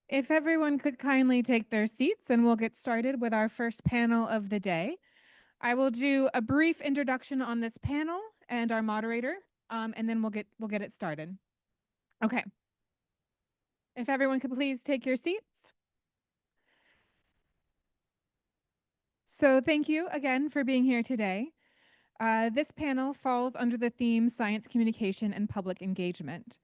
If everyone could kindly take their seats, and we'll get started with our first panel of the day. I will do a brief introduction on this panel and our moderator, and then we'll get it started. Okay. If everyone could please take your seats. So thank you again for being here today. This panel falls under the theme Science Communication and Public Engagement.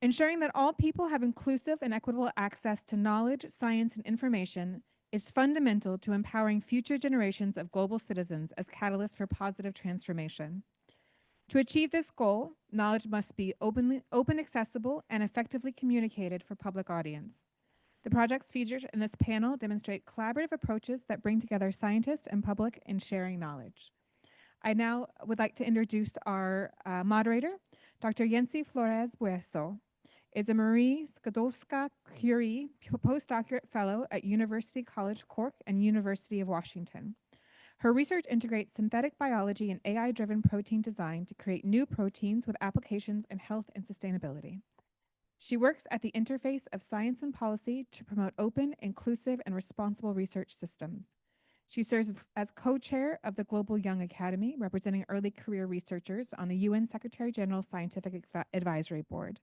Ensuring that all people have inclusive and equitable access to knowledge, science, and information is fundamental to empowering future generations of global citizens as catalysts for positive transformation. To achieve this goal, knowledge must be open, accessible, and effectively communicated for public audience. The projects featured in this panel demonstrate collaborative approaches that bring together scientists and public in sharing knowledge. I now would like to introduce our moderator, Dr. Yensi Flores-Bueso is a Marie Skłodowska-Curie postdoctorate fellow at University College Cork and University of Washington. Her research integrates synthetic biology and AI-driven protein design to create new proteins with applications in health and sustainability. She works at the interface of science and policy to promote open, inclusive, and responsible research systems. She serves as co-chair of the Global Young Academy, representing early career researchers on the UN Secretary General Scientific Advisory Board.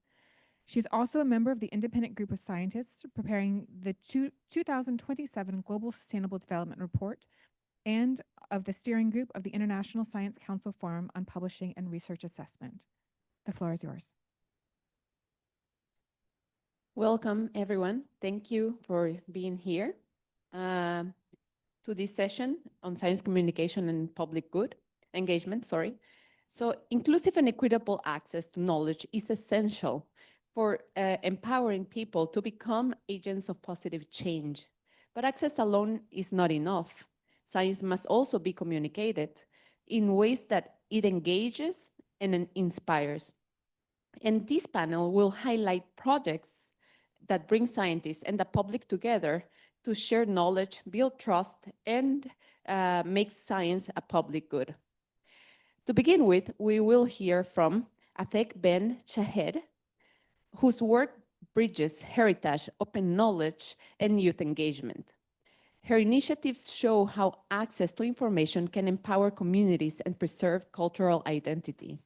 She's also a member of the independent group of scientists preparing the 2027 Global Sustainable Development Report and of the steering group of the International Science Council Forum on Publishing and Research Assessment. The floor is yours. Welcome, everyone. Thank you for being here to this session on science communication and public good engagement. So inclusive and equitable access to knowledge is essential for empowering people to become agents of positive change. But access alone is not enough. Science must also be communicated in ways that it engages and inspires. And this panel will highlight projects that bring scientists and the public together to share knowledge, build trust, and make science a public good. To begin with, we will hear from Afek Ben Chahed, whose work bridges heritage, open knowledge, and youth engagement. Her initiatives show how access to information can empower communities and preserve cultural identity.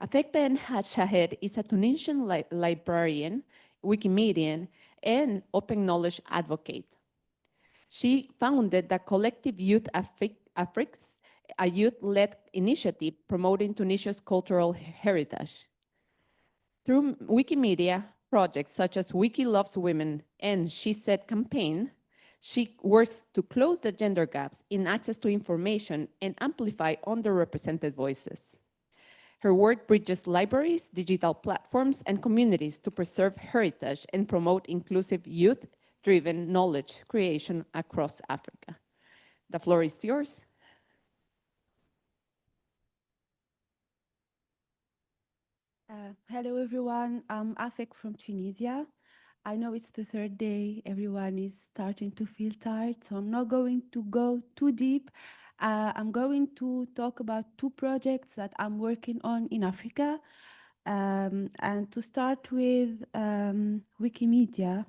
Afek Ben Chahed is a Tunisian librarian, Wikimedian, and open knowledge advocate. She founded the Collective Youth Afriques, a youth-led initiative promoting Tunisia's cultural heritage. Through Wikimedia projects such as Wiki Loves Women and She Said campaign, she works to close the gender gaps in access to information and amplify underrepresented voices. Her work bridges libraries, digital platforms, and communities to preserve heritage and promote inclusive youth-driven knowledge creation across Africa. The floor is yours. Hello, everyone. I'm Afek from Tunisia. I know it's the third day. Everyone is starting to feel tired, so I'm not going to go too deep. I'm going to talk about two projects that I'm working on in Africa. And to start with Wikimedia.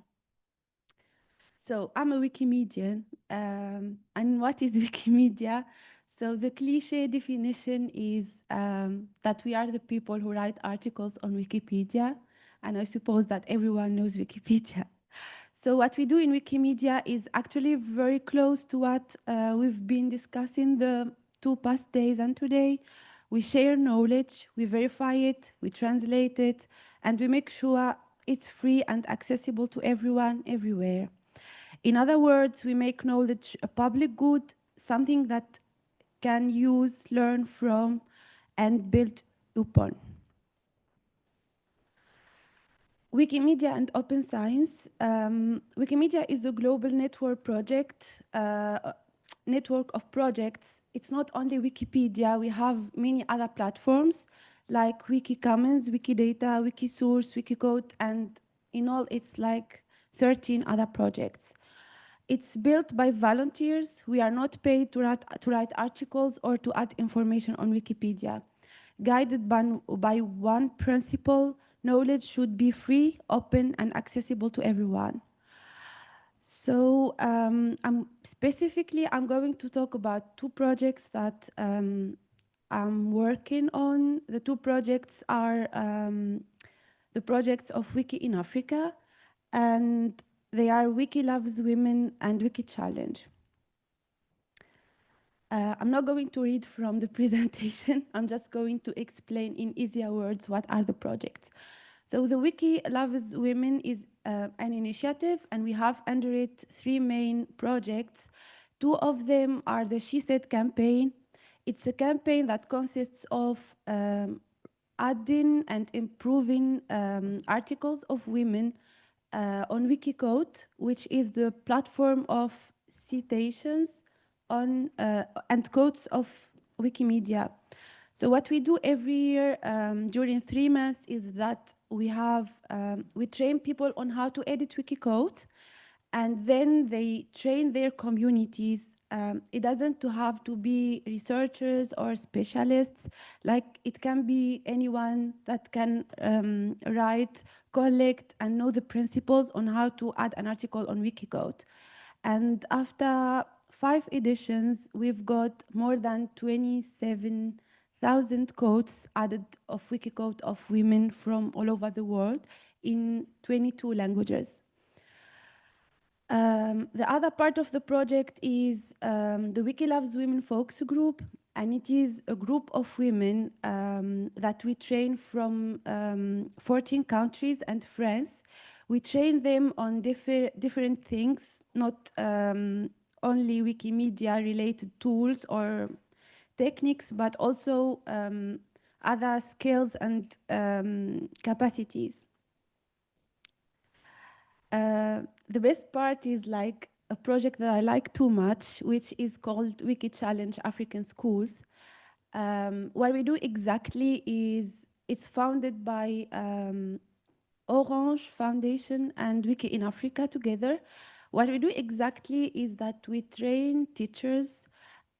So I'm a Wikimedian. And what is Wikimedia? So the cliche definition is that we are the people who write articles on Wikipedia. And I suppose that everyone knows Wikipedia. So what we do in Wikimedia is actually very close to what we've been discussing the 2 past days and today. We share knowledge, we verify it, we translate it, and we make sure it's free and accessible to everyone, everywhere. In other words, we make knowledge a public good, something that can use, learn from, and build upon. Wikimedia and Open Science. Wikimedia is a global network project, network of projects. It's not only Wikipedia, we have many other platforms like Wikicommons, Wikidata, Wikisource, Wikicode, and in all it's like 13 other projects. It's built by volunteers. We are not paid to write articles or to add information on Wikipedia. Guided by one principle, knowledge should be free, open, and accessible to everyone. So I'm going to talk about two projects that I'm working on. The two projects are the projects of Wiki in Africa, and they are Wiki Loves Women and Wiki Challenge. I'm not going to read from the presentation. I'm just going to explain in easier words what are the projects. So the Wiki Loves Women is an initiative, and we have under it three main projects. Two of them are the She Said campaign. It's a campaign that consists of adding and improving articles of women on Wikicode, which is the platform of citations on and codes of Wikimedia. So what we do every year during 3 months is that we train people on how to edit Wikicode, and then they train their communities. It doesn't have to be researchers or specialists. Like, it can be anyone that can write, collect, and know the principles on how to add an article on Wikicode. And after 5 editions, we've got more than 27,000 codes added of Wikicode of women from all over the world in 22 languages. The other part of the project is the Wiki Loves Women Folks group, and it is a group of women that we train from 14 countries and France. We train them on different things, not only Wikimedia related tools or techniques, but also other skills and capacities. The best part is like a project that I like too much, which is called Wiki Challenge African Schools. What we do exactly is it's founded by Orange Foundation and Wiki in Africa together. What we do exactly is that we train teachers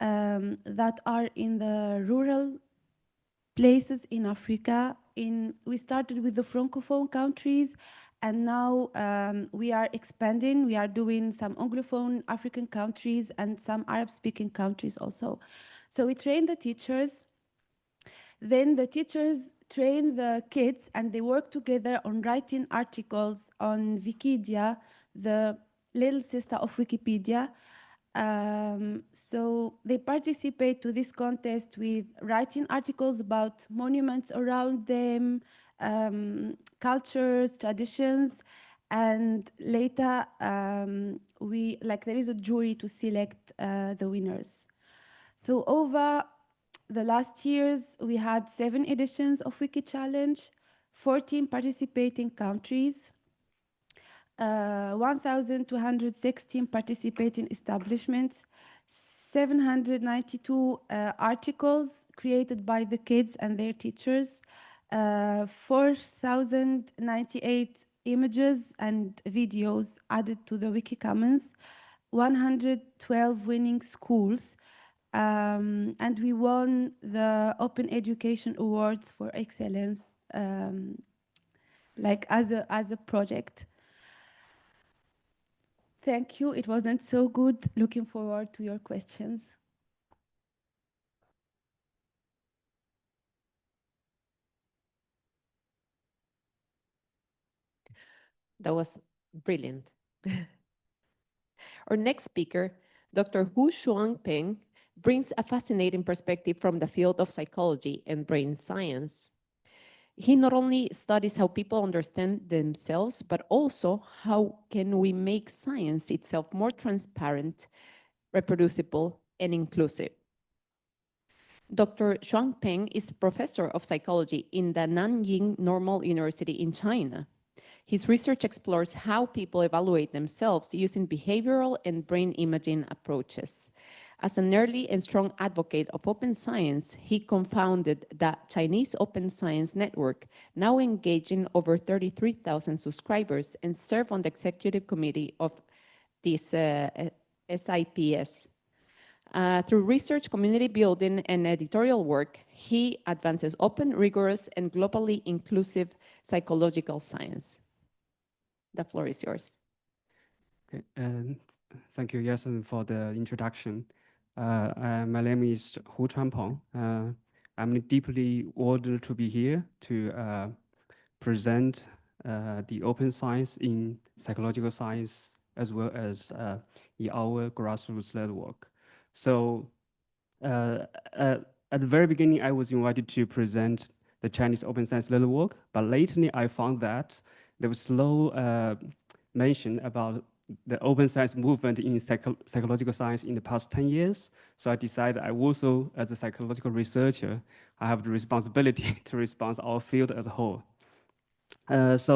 that are in the rural places in Africa. We started with the Francophone countries, and now we are expanding. We are doing some Anglophone African countries and some Arab-speaking countries also. So we train the teachers. Then the teachers train the kids, and they work together on writing articles on Wikidia, the little sister of Wikipedia. So they participate to this contest with writing articles about monuments around them, cultures, traditions, and later there is a jury to select the winners. So over the last years, we had 7 editions of Wiki Challenge, 14 participating countries, 1,216 participating establishments, 792 articles created by the kids and their teachers, 4,098 images and videos added to the Wiki Commons, 112 winning schools, and we won the Open Education Awards for Excellence, as a project. Thank you. It wasn't so good. Looking forward to your questions. That was brilliant. Our next speaker, Dr. Chuan-Peng, brings a fascinating perspective from the field of psychology and brain science. He not only studies how people understand themselves, but also how can we make science itself more transparent, reproducible, and inclusive. Dr. Chuan-Peng is professor of psychology in the Nanjing Normal University in China. His research explores how people evaluate themselves using behavioral and brain imaging approaches. As an early and strong advocate of open science, he co-founded the Chinese Open Science Network, now engaging over 33,000 subscribers, and serve on the executive committee of this SIPS. Through research, community building, and editorial work, he advances open, rigorous, and globally inclusive psychological science. The floor is yours. Okay, and thank you, Yasin, for the introduction. My name is Chuan-Peng. I'm deeply honored to be here to present the open science in psychological science as well as in our grassroots network. So uh, at the very beginning, I was invited to present the Chinese Open Science Network, but lately I found that there was slow mention about the open science movement in psychological science in the past 10 years. So I decided I also, as a psychological researcher, I have the responsibility to respond our field as a whole. Here's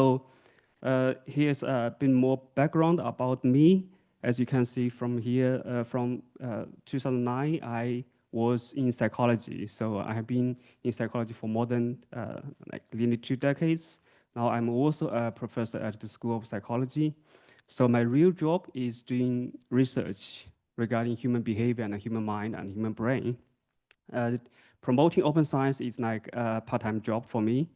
a bit more background about me. As you can see from here, from 2009, I was in psychology. So I have been in psychology for more than like nearly 2 decades. Now I'm also a professor at the School of Psychology. So my real job is doing research regarding human behavior and human mind and human brain. Promoting open science is like a part-time job for me.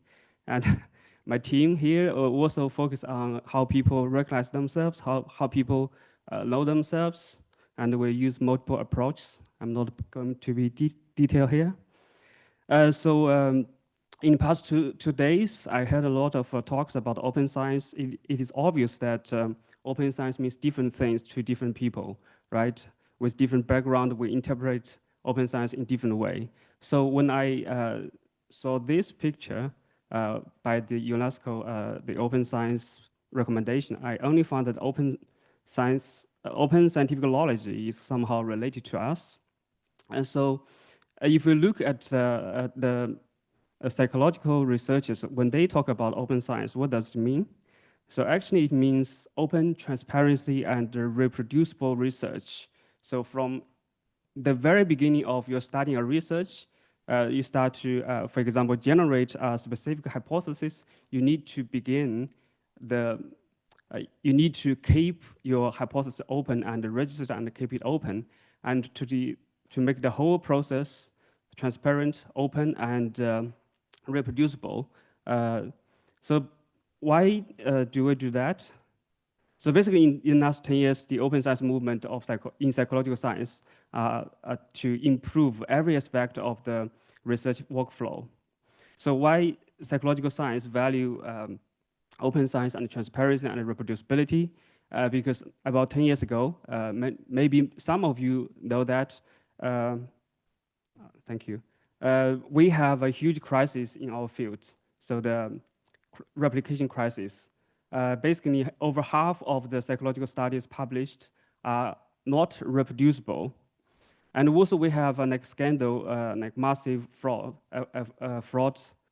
And my team here also focus on how people recognize themselves, how people know themselves, and we use multiple approaches. I'm not going to be detailed here. In the past two days, I heard a lot of talks about open science. It is obvious that open science means different things to different people, right? With different background, we interpret open science in different way. So when I saw this picture by the UNESCO, the open science recommendation, I only found that open scientific knowledge is somehow related to us. And so if you look at the psychological researchers, when they talk about open science, what does it mean? So actually it means open transparency and reproducible research. So from the very beginning of your studying a research, you start to, for example, generate a specific hypothesis. You need to begin you need to keep your hypothesis open and register and keep it open, and to make the whole process transparent, open, and reproducible. So why do we do that? So basically, in the last 10 years, the open science movement of in psychological science to improve every aspect of the research workflow. So why psychological science value open science and transparency and reproducibility? Because about 10 years ago, maybe some of you know that, thank you, we have a huge crisis in our field. So the replication crisis. Basically, over half of the psychological studies published are not reproducible. And also we have like scandal, like massive fraud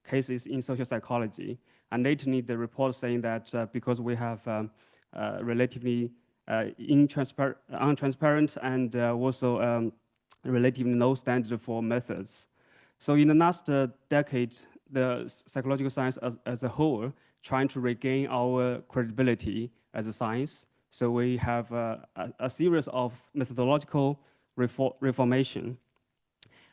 cases in social psychology. And lately the report saying that because we have relatively untransparent and also relatively low standard for methods. So in the last decade, the psychological science as a whole trying to regain our credibility as a science. So we have a series of methodological reformation.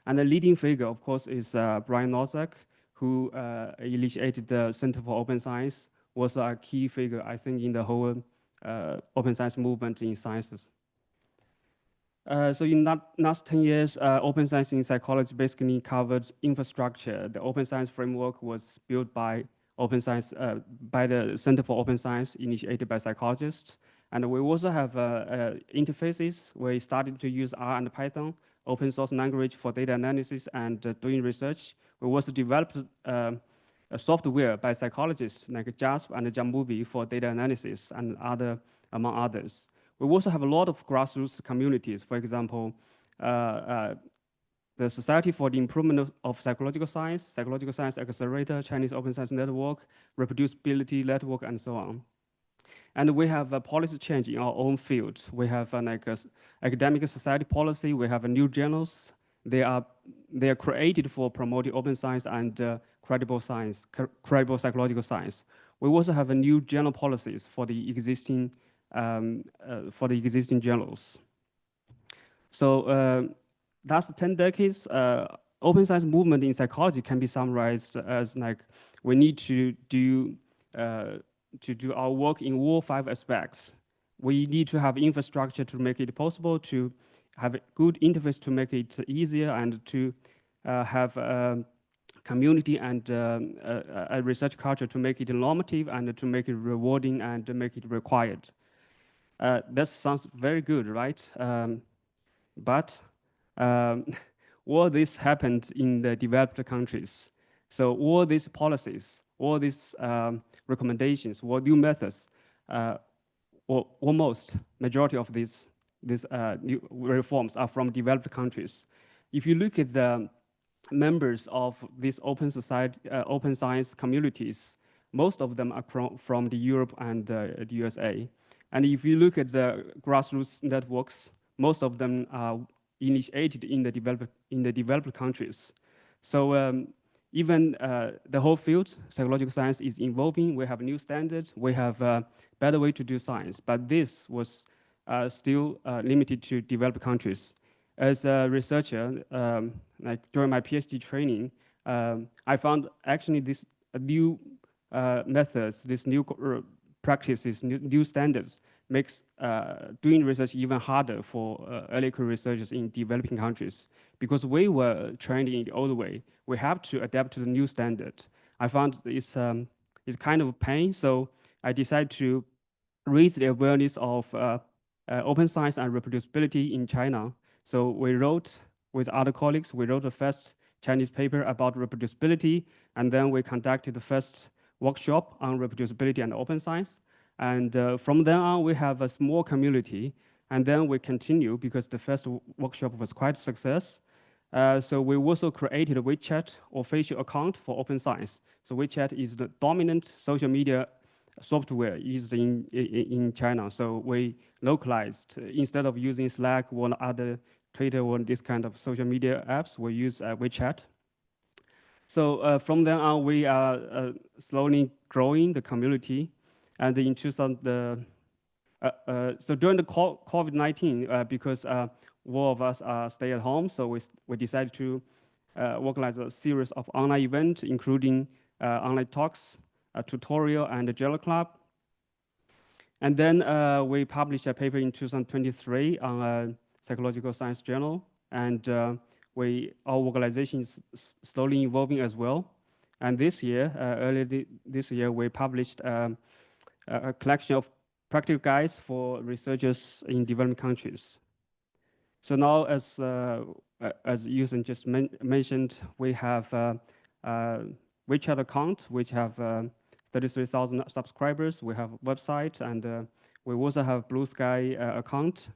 And the leading figure, of course, is Brian Nozick, who initiated the Center for Open Science, was a key figure, I think, in the whole open science movement in sciences. So in that last 10 years, open science in psychology basically covered infrastructure. The open science framework was built by open science, by the Center for Open Science, initiated by psychologists. And we also have interfaces. We started to use R and Python, open source language for data analysis and doing research. We also developed a software by psychologists like JASP and Jammovie for data analysis and among others. We also have a lot of grassroots communities. For example, the Society for the Improvement of Psychological Science Accelerator, Chinese Open Science Network, Reproducibility Network, and so on. And we have a policy change in our own field. We have an academic society policy. We have new journals. They are created for promoting open science and credible psychological science. We also have a new journal policies for the existing journals. So that's 10 decades. Open science movement in psychology can be summarized as like we need to do our work in all 5 aspects. we need to have infrastructure to make it possible, to have a good interface to make it easier, and to have community and a research culture to make it normative and to make it rewarding and to make it required. That sounds very good, right? But all this happened in the developed countries. So all these policies, all these recommendations, all new methods, or almost majority of these new reforms are from developed countries. If you look at the members of these open society, open science communities, most of them are from the Europe and the USA. And if you look at the grassroots networks, most of them are initiated in the developed countries. So even the whole field, psychological science, is evolving. We have new standards. We have a better way to do science. But this was still limited to developed countries. As a researcher, like during my PhD training, I found actually this new methods, these new practices, new standards makes doing research even harder for early career researchers in developing countries, because we were trained in the old way. We have to adapt to the new standard. I found it's kind of a pain, so I decided to raise the awareness of open science and reproducibility in China. So we wrote, with other colleagues, we wrote the first Chinese paper about reproducibility, and then we conducted the first workshop on reproducibility and open science. And from then on, we have a small community, and then we continue because the first workshop was quite a success. So we also created a WeChat official account for open science. So WeChat is the dominant social media software used in China. So we localized, instead of using Slack or other Twitter or this kind of social media apps, we use WeChat. So from then on, we are slowly growing the community. And in 2000, so during the COVID-19, because all of us are stay at home, so we decided to organize a series of online events, including online talks, a tutorial, and a journal club. And then we published a paper in 2023 on a psychological science journal. And our organization is slowly evolving as well. And this year, earlier this year, we published a collection of practical guides for researchers in developing countries. So now, as Yusen just mentioned, we have a WeChat account, which have 33,000 subscribers. We have a website, and we also have Blue Sky account.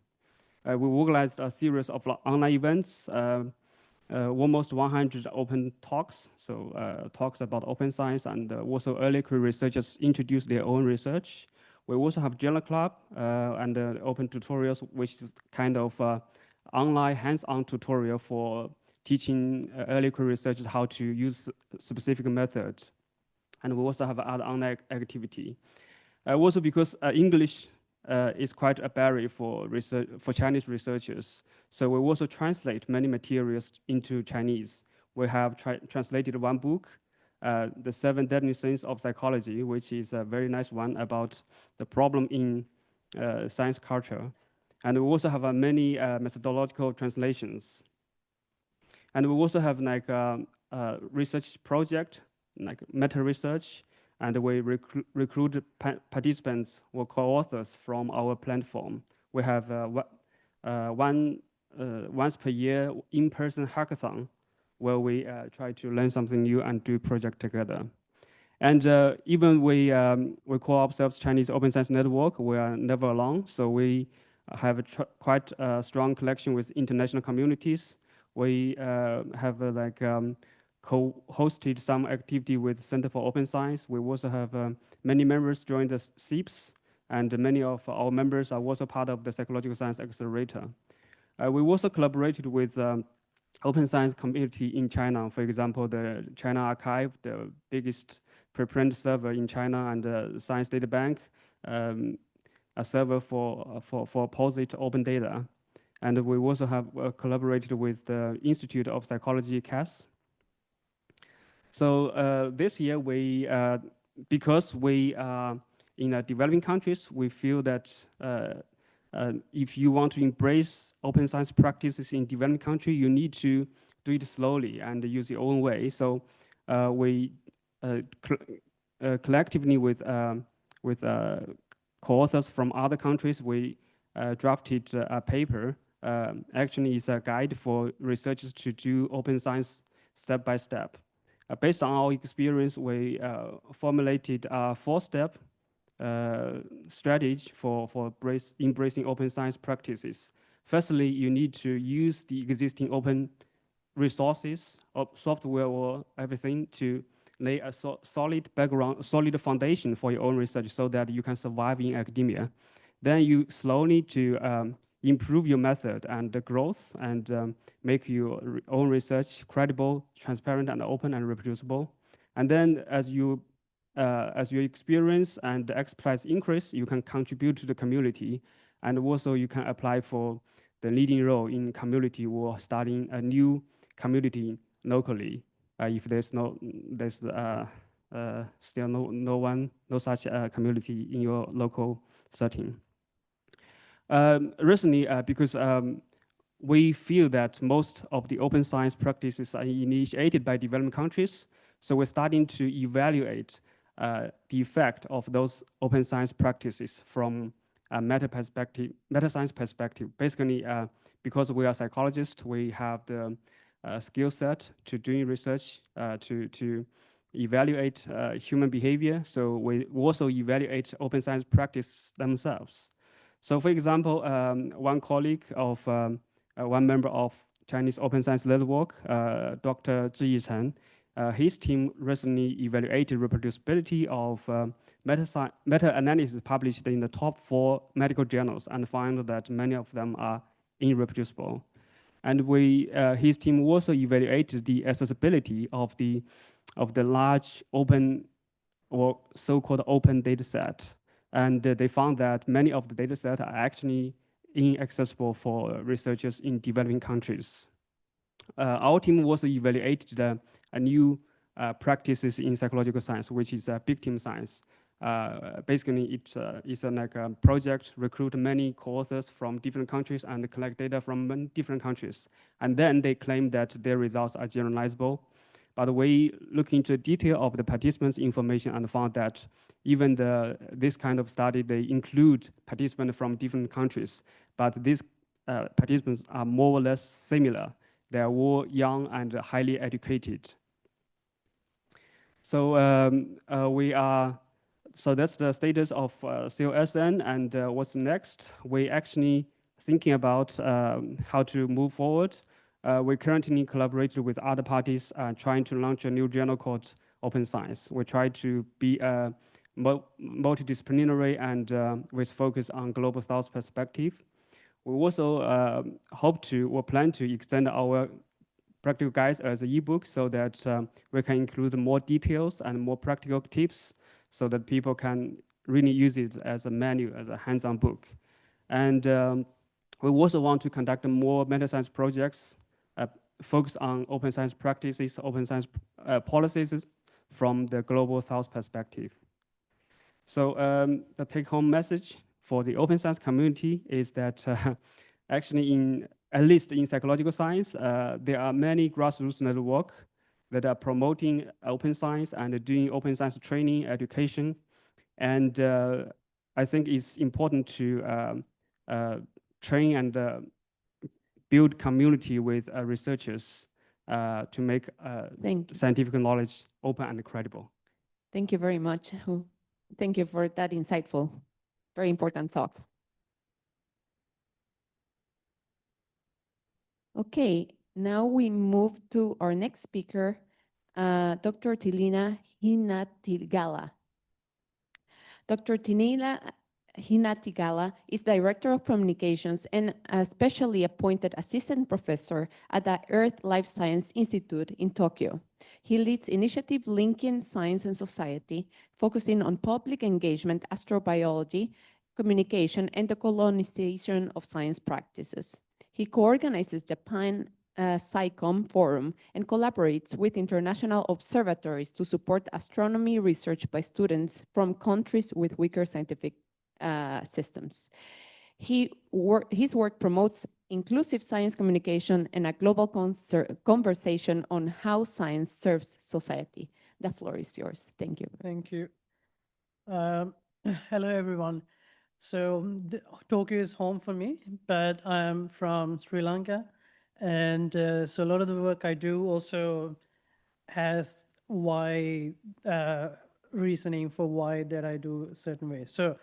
We organized a series of online events, almost 100 open talks, so talks about open science, and also early career researchers introduce their own research. We also have journal club and open tutorials, which is kind of online hands-on tutorial for teaching early career researchers how to use specific methods. And we also have other online activity. Also because English is quite a barrier for Chinese researchers. So we also translate many materials into Chinese. We have translated one book, The 7 Deadly Sins of Psychology, which is a very nice one about the problem in science culture. And we also have many methodological translations. And we also have like a research project, like meta-research, and we recruit participants or co-authors from our platform. We have once per year in-person hackathon where we try to learn something new and do project together. And even we call ourselves Chinese Open Science Network, we are never alone. So we have quite a strong connection with international communities. We have co-hosted some activity with Center for Open Science. We also have many members join the SIPs, and many of our members are also part of the Psychological Science Accelerator. We also collaborated with open science community in China. For example, the China Archive, the biggest preprint server in China, and the Science Data Bank, a server for POSIT open data. And we also have collaborated with the Institute of Psychology, CAS. So this year, because we are in developing countries, we feel that if you want to embrace open science practices in developing country, you need to do it slowly and use your own way. So we collectively with co-authors from other countries, we drafted a paper. Actually, it's a guide for researchers to do open science step by step. Based on our experience, we formulated a 4-step strategy for embracing open science practices. Firstly, you need to use the existing open resources of software or everything to lay a solid background, solid foundation for your own research so that you can survive in academia. Then you slowly to improve your method and the growth and make your own research credible, transparent, and open and reproducible. And then as your experience and expertise increase, you can contribute to the community, and also you can apply for the leading role in community or starting a new community locally. If there's still no such community in your local setting. Recently, because we feel that most of the open science practices are initiated by developing countries, so we're starting to evaluate the effect of those open science practices from a meta science perspective. Basically, because we are psychologists, we have the skill set to doing research to evaluate human behavior. So we also evaluate open science practice themselves. So for example, one colleague of one member of Chinese Open Science Network, Dr. Zhi Chen, his team recently evaluated reproducibility of meta-analysis published in the top 4 medical journals and found that many of them are irreproducible. And his team also evaluated the accessibility of the large open or so-called open data set. And they found that many of the data sets are actually inaccessible for researchers in developing countries. Our team also evaluated a new practices in psychological science, which is victim science. Basically, it's like a project, recruit many co-authors from different countries and collect data from different countries. And then they claim that their results are generalizable. But we look into the detail of the participants' information and found that even this kind of study, they include participants from different countries, but these participants are more or less similar. They are all young and highly educated. So so that's the status of COSN, and what's next? We actually thinking about how to move forward. We currently collaborate with other parties trying to launch a new journal called Open Science. We try to be multidisciplinary and with focus on global South perspective. We also hope to or plan to extend our practical guides as an ebook so that we can include more details and more practical tips so that people can really use it as a menu, as a hands-on book. And we also want to conduct more meta-science projects, focus on open science practices, open science policies from the global South perspective. So the take-home message for the open science community is that actually at least in psychological science, there are many grassroots networks that are promoting open science and doing open science training, education. And I think it's important to train and build community with researchers to make scientific knowledge open and credible. Thank you very much. Thank you for that insightful, very important talk. Okay, now we move to our next speaker, Dr. Thilina Heenatigala. Dr. Thilina Heenatigala is Director of Communications and a specially appointed assistant professor at the Earth Life Science Institute in Tokyo. He leads initiative linking science and society, focusing on public engagement, astrobiology, communication, and the colonization of science practices. He co-organizes Japan SciComm Forum and collaborates with international observatories to support astronomy research by students from countries with weaker scientific systems. His work promotes inclusive science communication and a global conversation on how science serves society. The floor is yours. Thank you. Thank you. Um, Hello, everyone. So Tokyo is home for me, but I'm from Sri Lanka. And so a lot of the work I do also has why reasoning for why that I do a certain way. So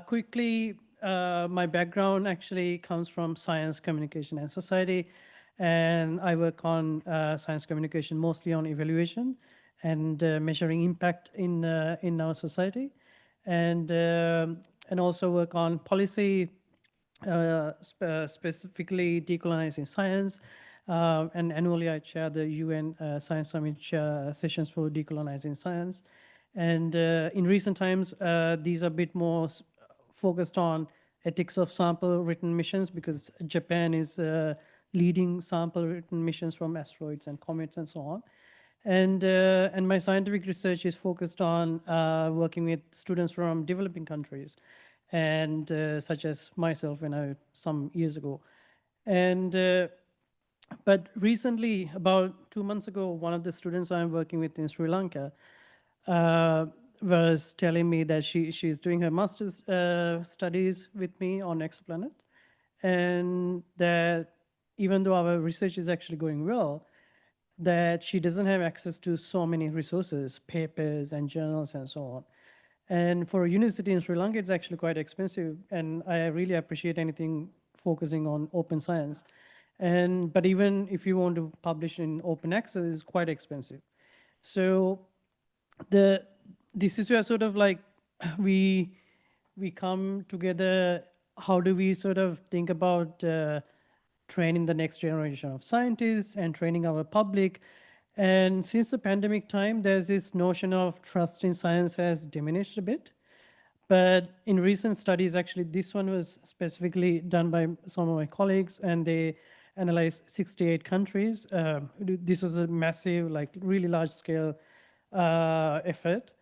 quickly, my background actually comes from science, communication, and society. And I work on science communication, mostly on evaluation and measuring impact in our society. And also work on policy, specifically decolonizing science. And annually, I chair the UN Science Summit sessions for decolonizing science. And in recent times, these are a bit more focused on ethics of sample written missions because Japan is leading sample written missions from asteroids and comets and so on. And my scientific research is focused on working with students from developing countries, and such as myself when I some years ago. And but recently, about 2 months ago, one of the students I'm working with in Sri Lanka was telling me that she's doing her master's studies with me on exoplanet, and that even though our research is actually going well, that she doesn't have access to so many resources, papers and journals and so on. And for a university in Sri Lanka, it's actually quite expensive. And I really appreciate anything focusing on open science. But even if you want to publish in open access, it's quite expensive. So this is where sort of like we come together. How do we sort of think about training the next generation of scientists and training our public? And since the pandemic time, there's this notion of trust in science has diminished a bit. But in recent studies, actually, this one was specifically done by some of my colleagues, and they analyzed 68 countries. This was a massive, like really large scale effort.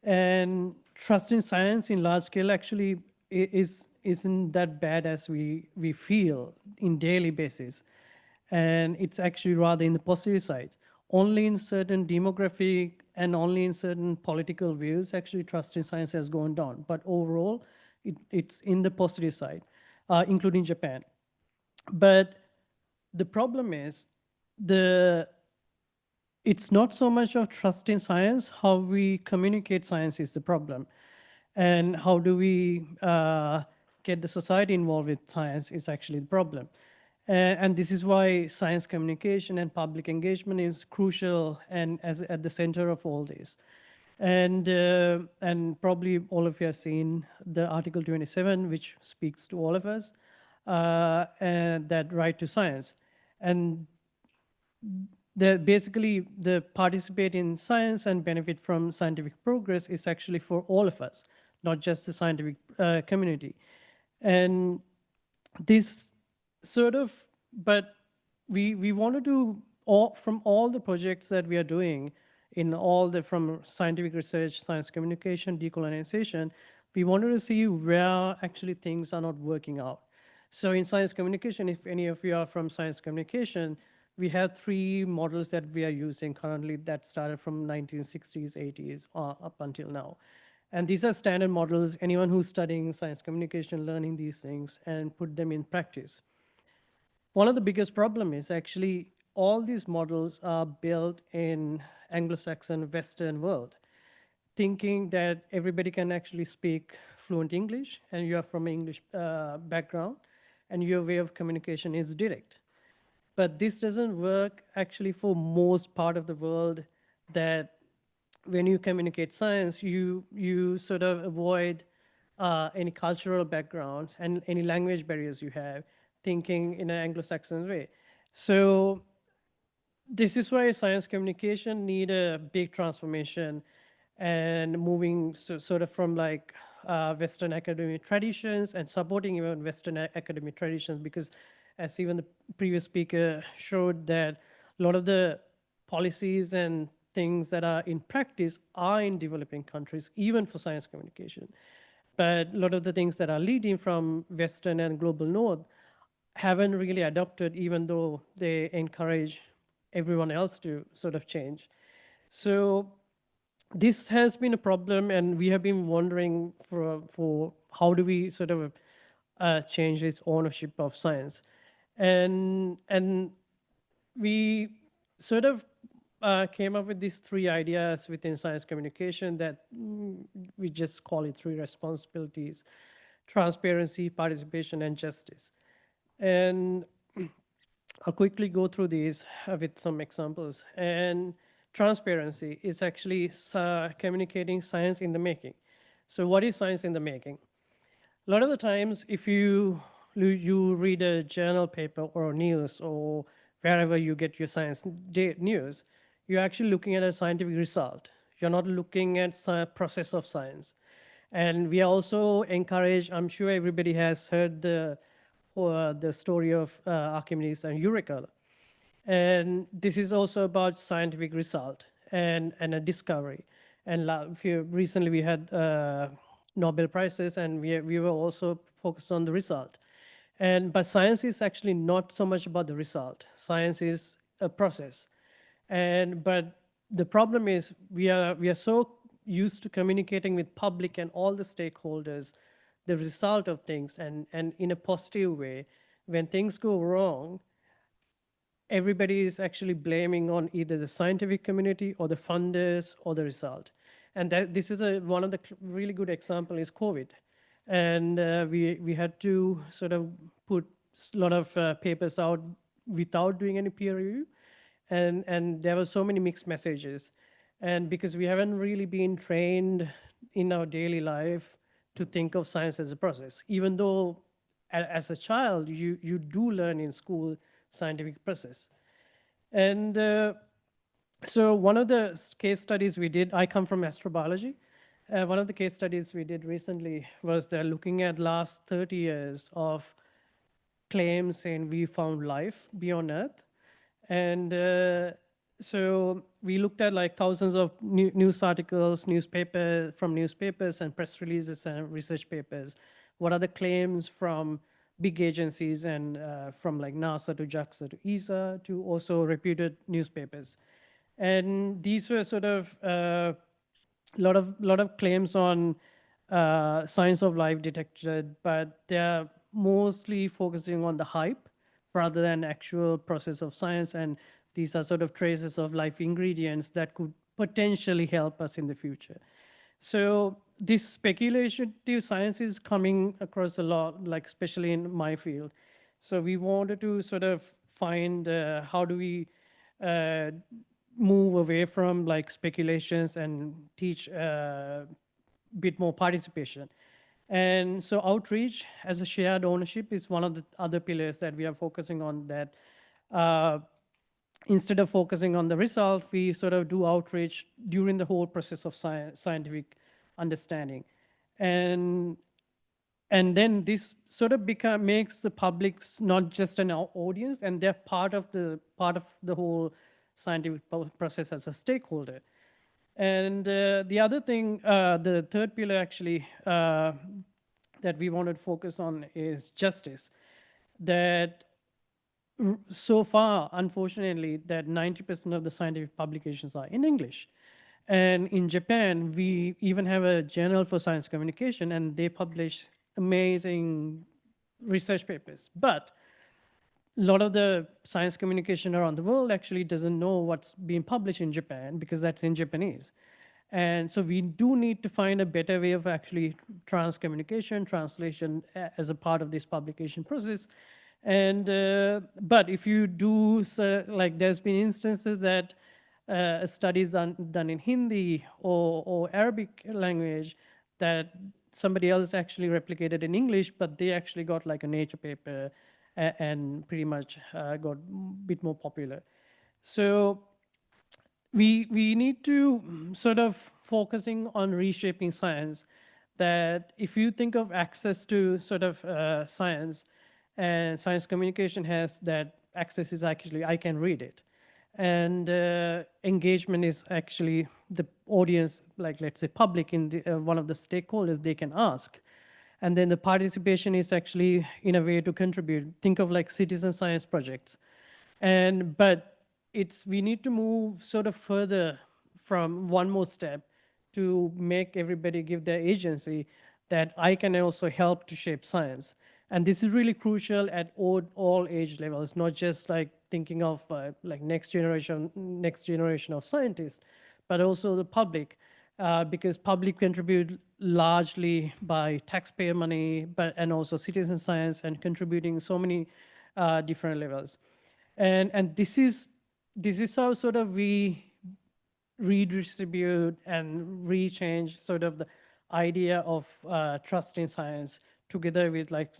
And trust in science in large scale actually isn't that bad as we feel in daily basis. And it's actually rather in the positive side. Only in certain demographic and only in certain political views, actually trust in science has gone down. But overall, it's in the positive side, including Japan. But the problem is it's not so much of trust in science, how we communicate science is the problem. And how do we get the society involved with science is actually the problem. And this is why science communication and public engagement is crucial and at the center of all this. And probably all of you have seen the Article 27, which speaks to all of us, and that right to science. And basically the participate in science and benefit from scientific progress is actually for all of us, not just the scientific community. And this sort of, but we want to do from all the projects that we are doing in all the, from scientific research, science communication, decolonization, we wanted to see where actually things are not working out. So in science communication, if any of you are from science communication, we have 3 models that we are using currently that started from 1960s, 80s up until now. And these are standard models. Anyone who's studying science communication, learning these things and put them in practice. One of the biggest problem is actually all these models are built in Anglo-Saxon Western world, thinking that everybody can actually speak fluent English and you are from an English background and your way of communication is direct. But this doesn't work actually for most part of the world, that when you communicate science, you sort of avoid any cultural backgrounds and any language barriers you have, thinking in an Anglo-Saxon way. So this is why science communication need a big transformation and moving sort of from like Western academic traditions and supporting even Western academic traditions, because as even the previous speaker showed, that a lot of the policies and things that are in practice are in developing countries, even for science communication. But a lot of the things that are leading from Western and global North haven't really adopted, even though they encourage everyone else to sort of change. So this has been a problem, and we have been wondering for how do we sort of change this ownership of science. And we sort of came up with these three ideas within science communication that we just call it three responsibilities: transparency, participation, and justice. And I'll quickly go through these with some examples. And transparency is actually communicating science in the making. So what is science in the making? A lot of the times, if you read a journal paper or news or wherever you get your science news, you're actually looking at a scientific result. You're not looking at process of science. And we also encourage, I'm sure everybody has heard the story of Archimedes and Eureka. And this is also about scientific result and a discovery. And recently we had Nobel Prizes, and we were also focused on the result. But science is actually not so much about the result. Science is a process. But the problem is we are so used to communicating with public and all the stakeholders the result of things, and in a positive way. When things go wrong, everybody is actually blaming on either the scientific community or the funders or the result. And this is one of the really good example is COVID. And we had to sort of put a lot of papers out without doing any peer review. And there were so many mixed messages. And because we haven't really been trained in our daily life to think of science as a process, even though as a child, you do learn in school scientific process. And so one of the case studies we did, I come from astrobiology. One of the case studies we did recently was they're looking at last 30 years of claims saying we found life beyond Earth. And so we looked at like thousands of news articles, from newspapers and press releases and research papers. What are the claims from big agencies and from like NASA to JAXA to ESA to also reputed newspapers? And these were sort of a lot of claims on signs of life detected, but they're mostly focusing on the hype rather than actual process of science. And these are sort of traces of life ingredients that could potentially help us in the future. So this speculative science is coming across a lot, like especially in my field. So we wanted to sort of find how do we move away from like speculations and teach a bit more participation. And so outreach as a shared ownership is one of the other pillars that we are focusing on, that instead of focusing on the result, we sort of do outreach during the whole process of scientific understanding. And then this sort of makes the publics not just an audience, and they're part of the whole scientific process as a stakeholder. And the other thing, the third pillar actually that we wanted to focus on is justice. That so far, unfortunately, that 90% of the scientific publications are in English. And in Japan, we even have a journal for science communication, and they publish amazing research papers. But a lot of the science communication around the world actually doesn't know what's being published in Japan because that's in Japanese. And so we do need to find a better way of actually translation as a part of this publication process. And but if you do, like there's been instances that studies done in Hindi or Arabic language that somebody else actually replicated in English, but they actually got like a Nature paper and pretty much got a bit more popular. So we need to sort of focusing on reshaping science, that if you think of access to sort of science and science communication has that access is actually, I can read it. And engagement is actually the audience, like let's say public in the, one of the stakeholders, they can ask. And then the participation is actually in a way to contribute. Think of like citizen science projects. And, but it's, we need to move sort of further from one more step to make everybody give their agency that I can also help to shape science. And this is really crucial at all age levels, not just like thinking of like next generation of scientists, but also the public, because public contribute largely by taxpayer money, but and also citizen science and contributing so many different levels. And this is how sort of we redistribute and rechange sort of the idea of trust in science together with like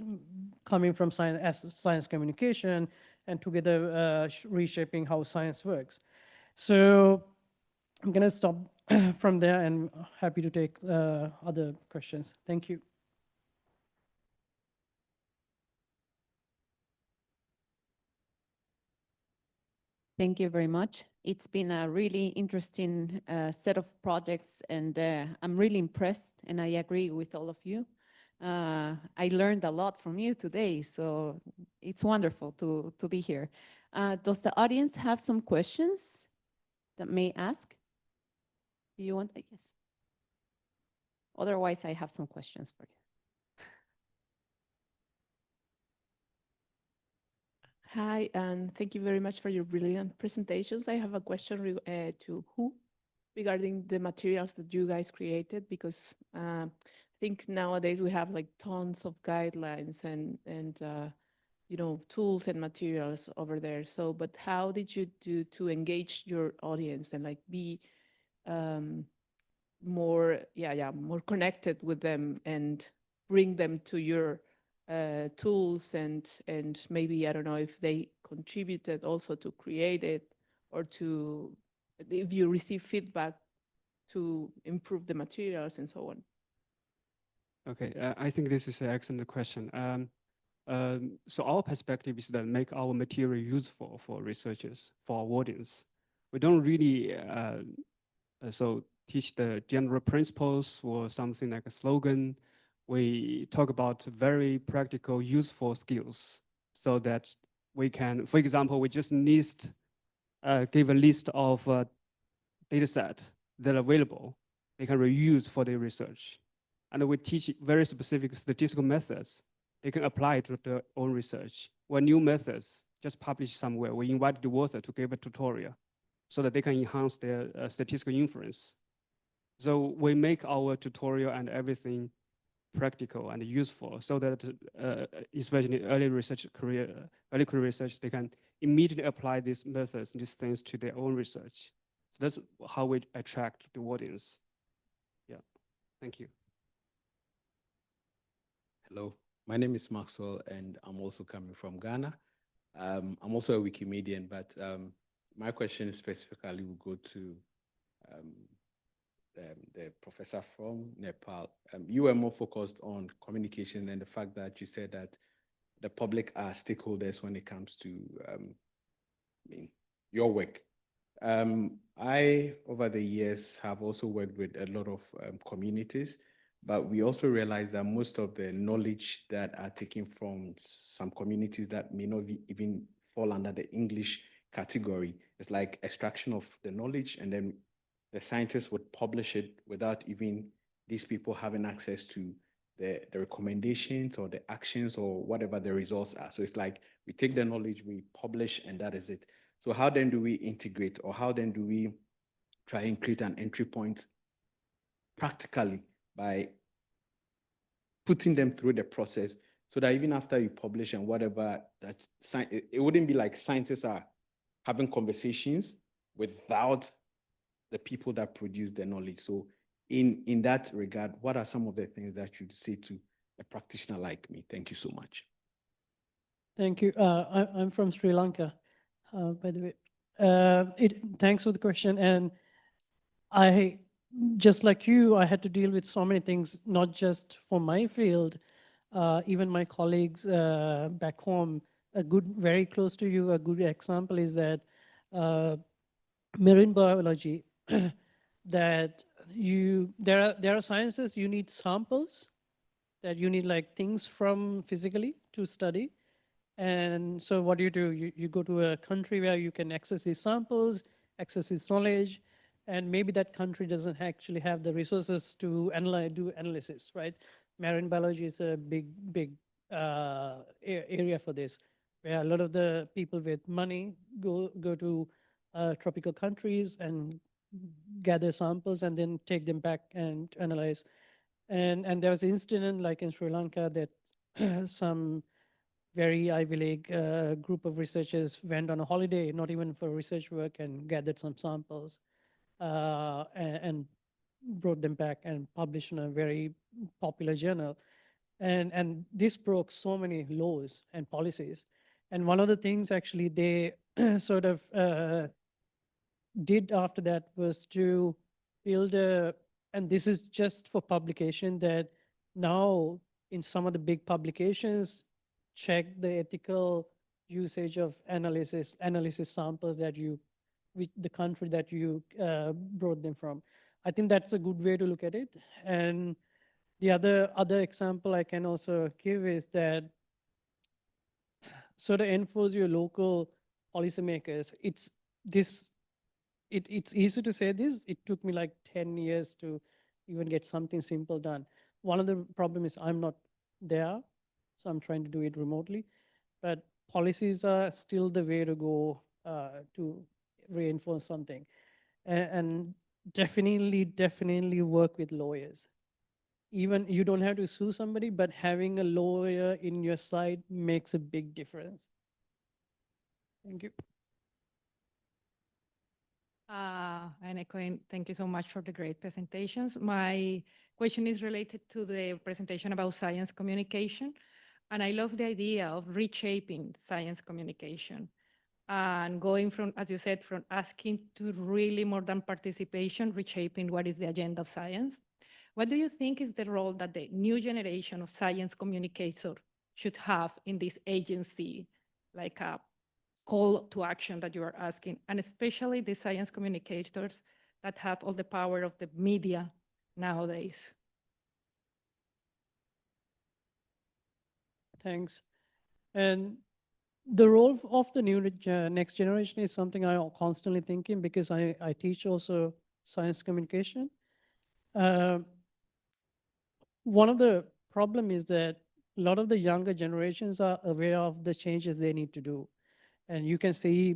coming from science as science communication and together reshaping how science works. So I'm gonna stop from there and happy to take other questions. Thank you. Thank you very much. It's been a really interesting set of projects, and I'm really impressed, and I agree with all of you. I learned a lot from you today, so it's wonderful to be here. Does the audience have some questions that may ask? Do you want? Yes. Otherwise, I have some questions for you. Hi, and thank you very much for your brilliant presentations. I have a question to who regarding the materials that you guys created, because I think nowadays we have like tons of guidelines and you know, tools and materials over there. So, but how did you do to engage your audience and like be more more connected with them and bring them to your tools, and maybe I don't know if they contributed also to create it, or to if you receive feedback to improve the materials and so on. Okay, I think this is an excellent question. So our perspective is that make our material useful for researchers, for our audience. We don't really so teach the general principles or something like a slogan. We talk about very practical, useful skills so that we can, for example, we just give a list of data set that are available. They can reuse for their research. And we teach very specific statistical methods. They can apply to their own research. Or new methods, just publish somewhere. We invite the author to give a tutorial so that they can enhance their statistical inference. So we make our tutorial and everything practical and useful so that especially in early career research, they can immediately apply these methods, these things to their own research. So that's how we attract the audience. Yeah, thank you. Hello, my name is Maxwell, and I'm also coming from Ghana. I'm also a Wikimedian, but my question specifically will go to the professor from Nepal. You were more focused on communication and the fact that you said that the public are stakeholders when it comes to your work. I, over the years, have also worked with a lot of communities, but we also realize that most of the knowledge that are taken from some communities that may not even fall under the English category is like extraction of the knowledge, and then the scientists would publish it without even these people having access to the recommendations or the actions or whatever the results are. So it's like we take the knowledge, we publish, and that is it. So how then do we integrate, or how then do we try and create an entry point practically by putting them through the process so that even after you publish and whatever, that it wouldn't be like scientists are having conversations without the people that produce the knowledge. So in that regard, what are some of the things that you'd say to a practitioner like me? Thank you so much. Thank you. I'm from Sri Lanka, by the way. Thanks for the question. And just like you, I had to deal with so many things, not just for my field, even my colleagues back home, very close to you, a good example is that marine biology, that there are sciences you need samples, that you need like things from physically to study. And so what do? You go to a country where you can access these samples, access this knowledge, and maybe that country doesn't actually have the resources to do analysis, right? Marine biology is a big area for this, where a lot of the people with money go to tropical countries and gather samples and then take them back and analyze. And there was an incident like in Sri Lanka that some very Ivy League group of researchers went on a holiday, not even for research work, and gathered some samples and brought them back and published in a very popular journal. And this broke so many laws and policies. And one of the things actually they sort of did after that was to build and this is just for publication, that now in some of the big publications, check the ethical usage of analysis samples that you, with the country that you brought them from. I think that's a good way to look at it. And the other example I can also give is that sort of enforce your local policymakers. It's easy to say this. It took me like 10 years to even get something simple done. One of the problem is I'm not there, so I'm trying to do it remotely. But policies are still the way to go to reinforce something. And definitely work with lawyers. Even you don't have to sue somebody, but having a lawyer in your side makes a big difference. Thank you. And echoing, thank you so much for the great presentations. My question is related to the presentation about science communication. And I love the idea of reshaping science communication and going from, as you said, from asking to really more than participation, reshaping what is the agenda of science. What do you think is the role that the new generation of science communicators should have in this agency, like a call to action that you are asking, and especially the science communicators that have all the power of the media nowadays? Thanks. And the role of the next generation is something I'm constantly thinking, because I teach also science communication. One of the problem is that a lot of the younger generations are aware of the changes they need to do. And you can see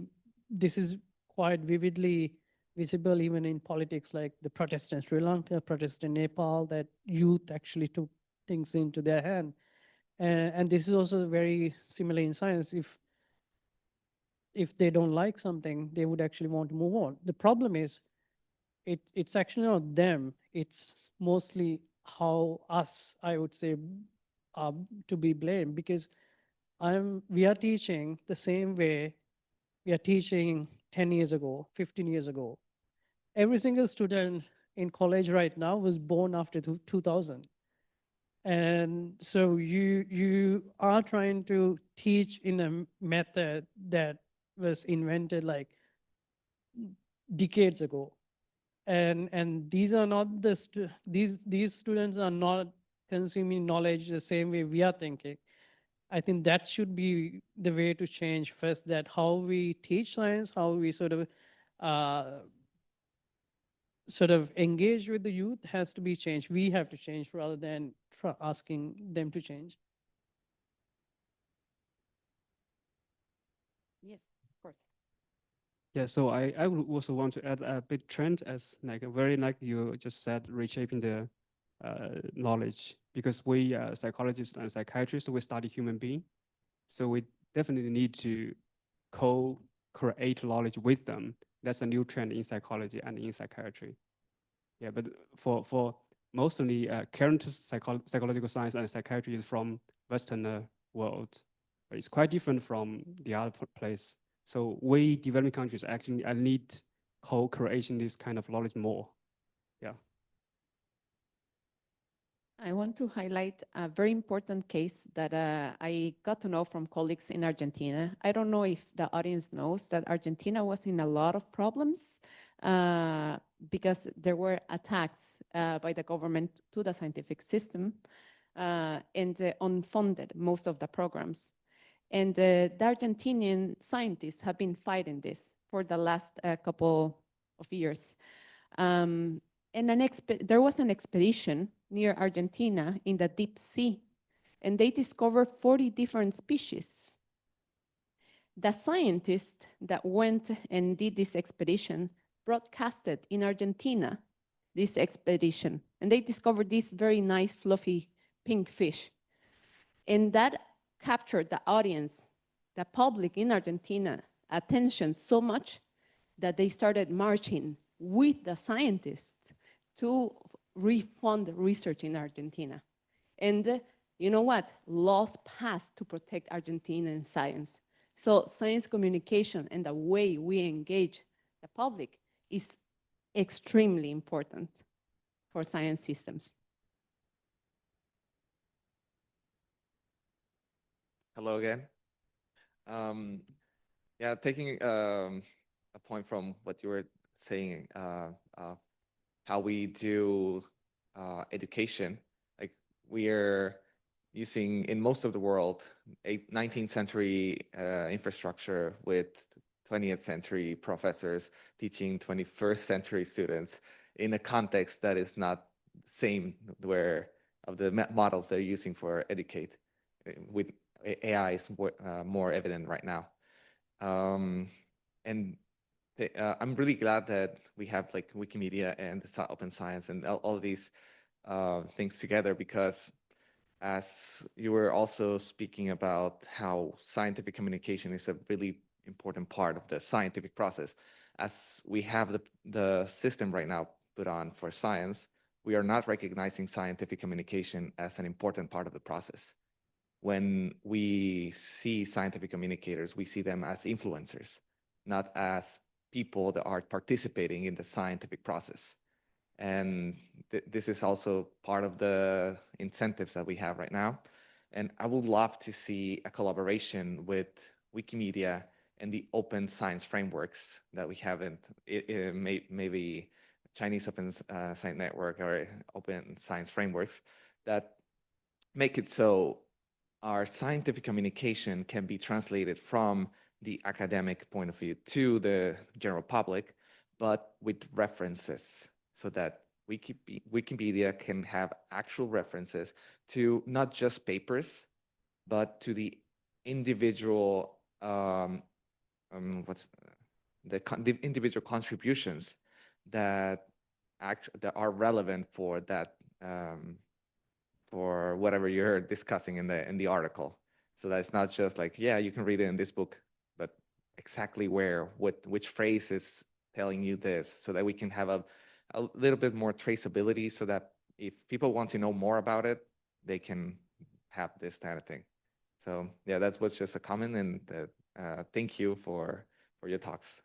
this is quite vividly visible even in politics, like the protests in Sri Lanka, protests in Nepal, that youth actually took things into their hand. And this is also very similar in science. If they don't like something, they would actually want to move on. The problem is, it's actually not them. It's mostly how us, I would say, to be blamed, because we are teaching the same way we are teaching 10 years ago, 15 years ago. Every single student in college right now was born after 2000. And so you are trying to teach in a method that was invented like decades ago. And these are not these students are not consuming knowledge the same way we are thinking. I think that should be the way to change first, that how we teach science, how we sort of engage with the youth has to be changed. We have to change rather than asking them to change. Yes, of course. Yeah, so I would also want to add a big trend as like like you just said, reshaping the knowledge, because we psychologists and psychiatrists, we study human being. So we definitely need to co-create knowledge with them. That's a new trend in psychology and in psychiatry. Yeah, but for mostly current psychological science and psychiatry is from Western world. It's quite different from the other place. So we developing countries actually need co-creation this kind of knowledge more. Yeah. I want to highlight a very important case that I got to know from colleagues in Argentina. I don't know if the audience knows that Argentina was in a lot of problems because there were attacks by the government to the scientific system and unfunded most of the programs. And the Argentinian scientists have been fighting this for the last couple of years. And there was an expedition near Argentina in the deep sea, and they discovered 40 different species. The scientists that went and did this expedition broadcasted in Argentina this expedition, and they discovered this very nice, fluffy pink fish. And that captured the audience, the public in Argentina, attention so much that they started marching with the scientists to refund research in Argentina. And you know what? Laws passed to protect Argentinian science. So science communication and the way we engage the public is extremely important for science systems. Hello again. Yeah, taking a point from what you were saying, how we do education, like we're using in most of the world 19th century infrastructure with 20th century professors teaching 21st century students in a context that is not the same where of the models they're using for educate. With AI is more evident right now. And I'm really glad that we have like Wikimedia and the open science and all of these things together, because as you were also speaking about how scientific communication is a really important part of the scientific process, as we have the system right now put on for science, we are not recognizing scientific communication as an important part of the process. When we see scientific communicators, we see them as influencers, not as people that are participating in the scientific process. And this is also part of the incentives that we have right now. And I would love to see a collaboration with Wikimedia and the open science frameworks that we have in maybe Chinese Open Science Network or open science frameworks that make it so our scientific communication can be translated from the academic point of view to the general public, but with references, so that Wikipedia can have actual references to not just papers, but to the individual the individual contributions that are relevant for that for whatever you're discussing in the article. So that it's not just like, yeah, you can read it in this book, but exactly which phrase is telling you this, so that we can have a little bit more traceability, so that if people want to know more about it, they can have this kind of thing. So yeah, that was just a comment, and thank you for your talks.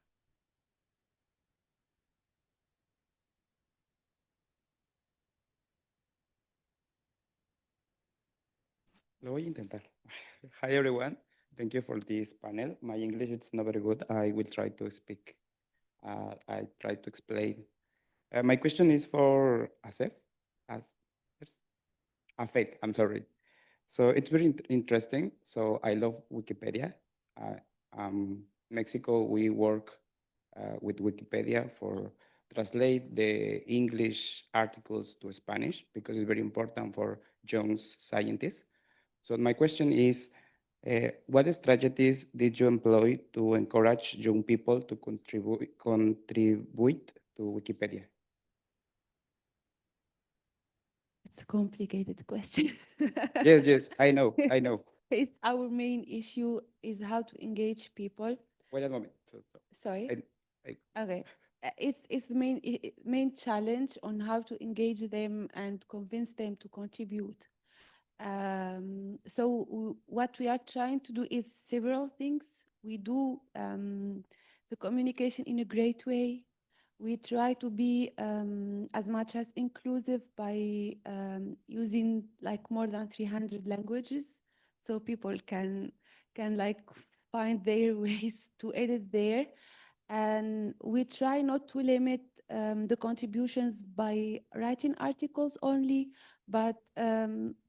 Lo voy a intentar. Hi, everyone. Thank you for this panel. My English is not very good. I will try to speak. I try to explain. My question is for Afek. Afek, I'm sorry. So it's very interesting. So I love Wikipedia. Mexico, we work with Wikipedia for translate the English articles to Spanish, because it's very important for young scientists. So my question is, what strategies did you employ to encourage young people to contribute to Wikipedia? It's a complicated question. Yes, I know. It's our main issue is how to engage people. Wait a moment. Sorry. Okay. It's the main challenge on how to engage them and convince them to contribute. So what we are trying to do is several things. We do the communication in a great way. We try to be as much as inclusive by using like more than 300 languages, so people can like find their ways to edit there. And we try not to limit the contributions by writing articles only, but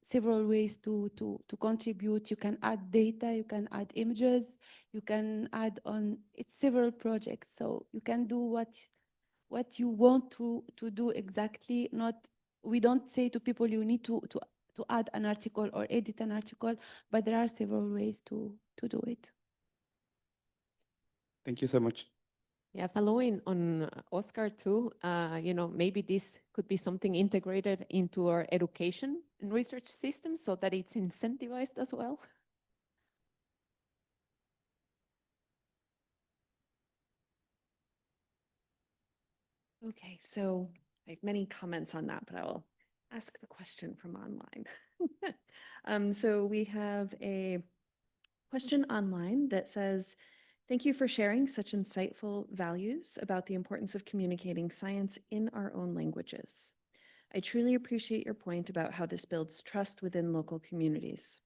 several ways to contribute. You can add data, you can add images, you can add on, it's several projects. So you can do what you want to do exactly. Not, we don't say to people you need to add an article or edit an article, but there are several ways to do it. Thank you so much. Yeah, following on Oscar too, maybe this could be something integrated into our education and research system so that it's incentivized as well. Okay, so I have many comments on that, but I will ask the question from online. So we have a question online that says, thank you for sharing such insightful values about the importance of communicating science in our own languages. I truly appreciate your point about how this builds trust within local communities.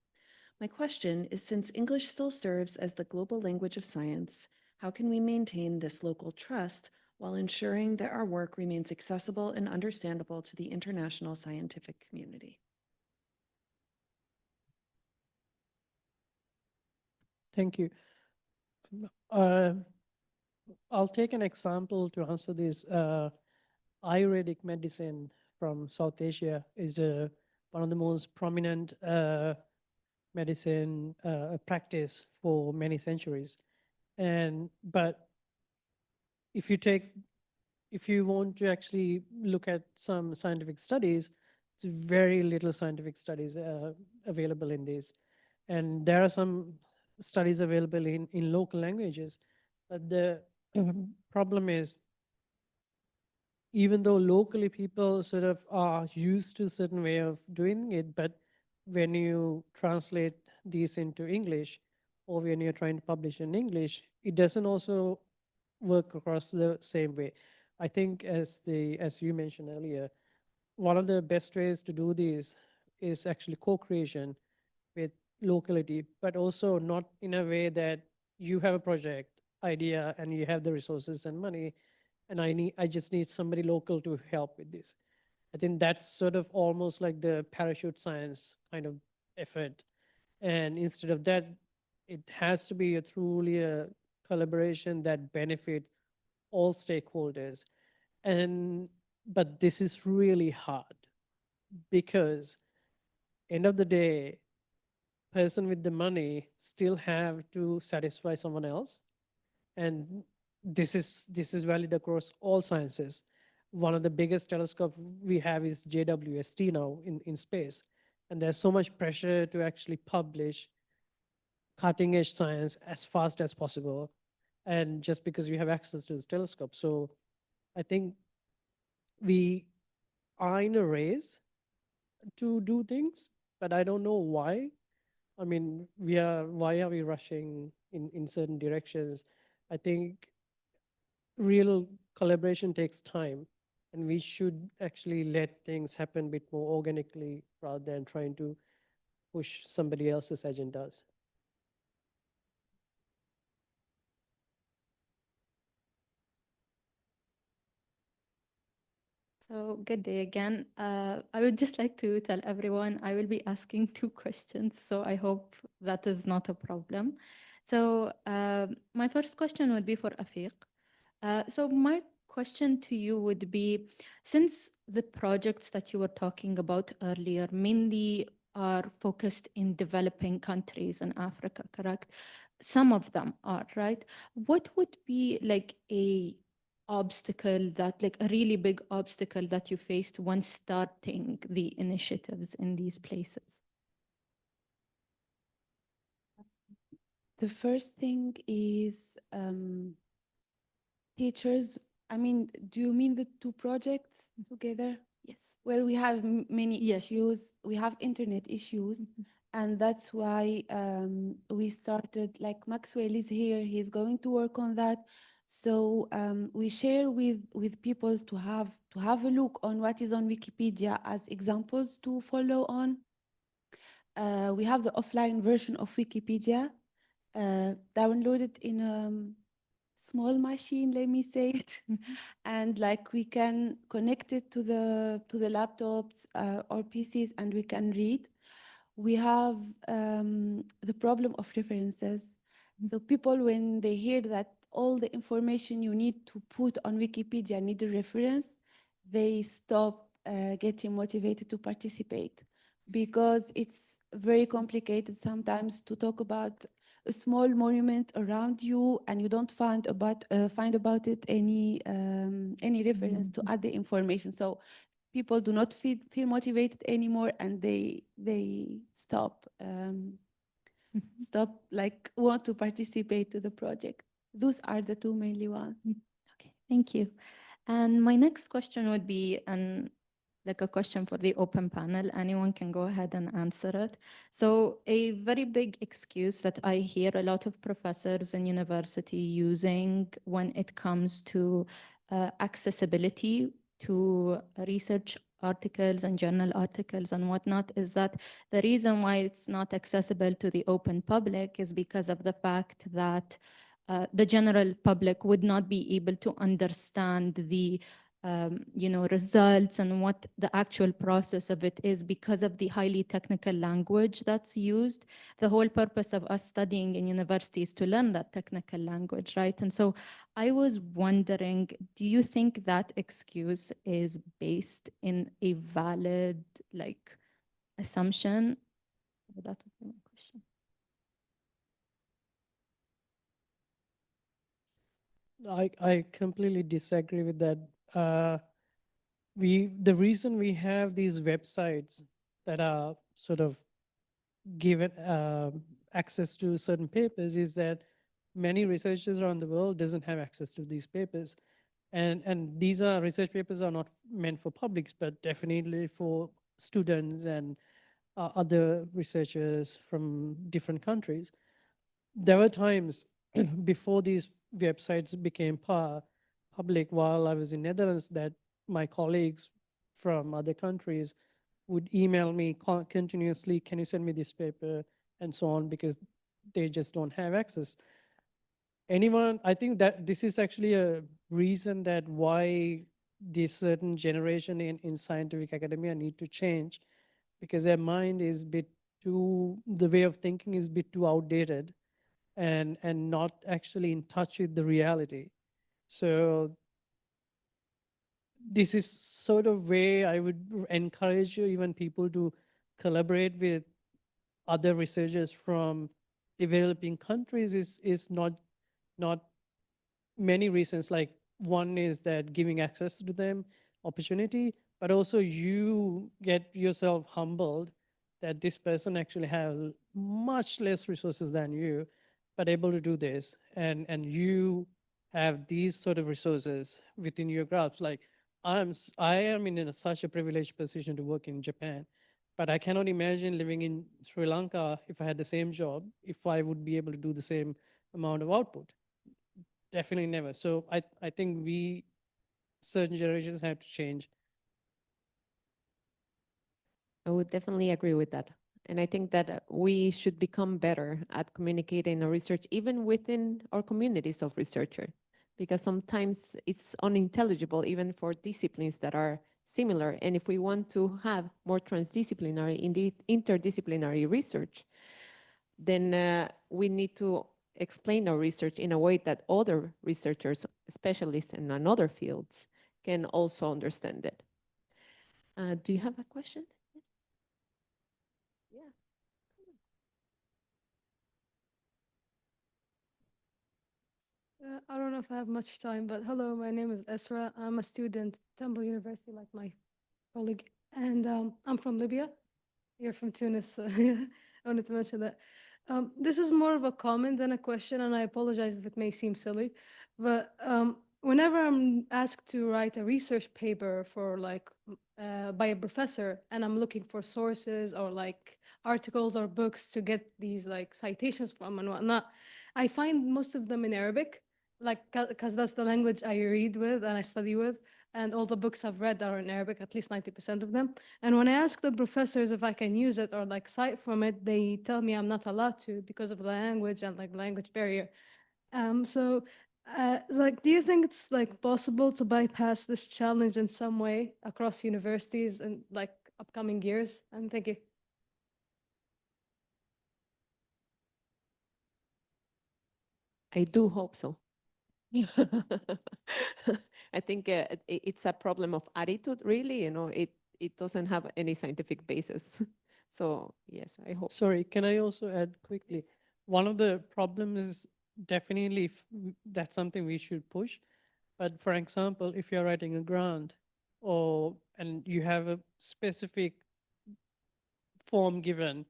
My question is, since English still serves as the global language of science, how can we maintain this local trust while ensuring that our work remains accessible and understandable to the international scientific community? Thank you. I'll take an example to answer this. Ayurvedic medicine from South Asia is one of the most prominent medicine practice for many centuries. But if you want to actually look at some scientific studies, it's very little scientific studies available in this. And there are some studies available in local languages. But the problem is, even though locally people sort of are used to a certain way of doing it, but when you translate these into English, or when you're trying to publish in English, it doesn't also work across the same way. I think as you mentioned earlier, one of the best ways to do this is actually co-creation with locality, but also not in a way that you have a project idea and you have the resources and money, and I just need somebody local to help with this. I think that's sort of almost like the parachute science kind of effort. And instead of that, it has to be a truly a collaboration that benefits all stakeholders. But this is really hard because end of the day, person with the money still have to satisfy someone else. And this is valid across all sciences. One of the biggest telescope we have is JWST now in space. And there's so much pressure to actually publish cutting edge science as fast as possible. And just because you have access to this telescope. So I think we are in a race to do things, but I don't know why. I mean, why are we rushing in certain directions? I think real collaboration takes time, and we should actually let things happen a bit more organically rather than trying to push somebody else's agendas. So good day again. I would just like to tell everyone I will be asking 2 questions, so I hope that is not a problem. So my first question would be for Afek. So my question to you would be, since the projects that you were talking about earlier mainly are focused in developing countries in Africa, correct? Some of them are, right? What would be like a obstacle that, like a really big obstacle that you faced when starting the initiatives in these places? The first thing is teachers. I mean, do you mean the 2 projects together? Yes. Well, we have many Yes. issues. We have internet issues. And that's why we started, like Maxwell is here, he's going to work on that. So we share with people to have a look on what is on Wikipedia as examples to follow on. We have the offline version of Wikipedia downloaded in a small machine, let me say it, and like we can connect it to the laptops or PCs, and we can read. We have the problem of references. So people, when they hear that all the information you need to put on Wikipedia need a reference, they stop getting motivated to participate, because it's very complicated sometimes to talk about a small monument around you and you don't find about it any reference to add the information. So people do not feel motivated anymore, and they stop like want to participate to the project. Those are the two mainly ones. Okay, thank you. And my next question would be like a question for the open panel. Anyone can go ahead and answer it. So a very big excuse that I hear a lot of professors in university using when it comes to accessibility to research articles and journal articles and whatnot is that the reason why it's not accessible to the open public is because of the fact that the general public would not be able to understand the results and what the actual process of it is because of the highly technical language that's used. The whole purpose of us studying in university is to learn that technical language, right? And so I was wondering, do you think that excuse is based in a valid assumption? That would be my question. I completely disagree with that. The reason we have these websites that are sort of given access to certain papers is that many researchers around the world doesn't have access to these papers, and these are research papers are not meant for publics, but definitely for students and other researchers from different countries. There were times before these websites became public, while I was in Netherlands, that my colleagues from other countries would email me continuously, can you send me this paper, and so on, because they just don't have access. I think that this is actually a reason that why this certain generation in scientific academia need to change, because their mind is the way of thinking is a bit too outdated and not actually in touch with the reality. So this is sort of way I would encourage you, even people, to collaborate with other researchers from developing countries is not many reasons. Like, one is that giving access to them, opportunity, but also you get yourself humbled that this person actually have much less resources than you, but able to do this, and you have these sort of resources within your grasp. Like, I am in such a privileged position to work in Japan, but I cannot imagine living in Sri Lanka if I had the same job, if I would be able to do the same amount of output. Definitely never. So I think certain generations have to change. I would definitely agree with that. And I think that we should become better at communicating our research, even within our communities of researchers, because sometimes it's unintelligible, even for disciplines that are similar. And if we want to have more transdisciplinary, indeed interdisciplinary research, then we need to explain our research in a way that other researchers, specialists in other fields, can also understand it. Do you have a question? Yeah. I don't know if I have much time, but hello, my name is Esra. I'm a student at Temple University, like my colleague, and I'm from Libya. You're from Tunis, so I wanted to mention that. This is more of a comment than a question, and I apologize if it may seem silly, but whenever I'm asked to write a research paper for by a professor, and I'm looking for sources or like articles or books to get these like citations from and whatnot, I find most of them in Arabic. like, because that's the language I read with and I study with. And all the books I've read are in Arabic, at least 90% of them. And when I ask the professors if I can use it or like cite from it, they tell me I'm not allowed to because of the language and like language barrier. So, like, do you think it's like possible to bypass this challenge in some way across universities in like upcoming years? And thank you. I do hope so. I think it's a problem of attitude, really. It doesn't have any scientific basis. So yes, I hope. Sorry, can I also add quickly? One of the problems is definitely that's something we should push. But for example, if you're writing a grant and you have a specific form given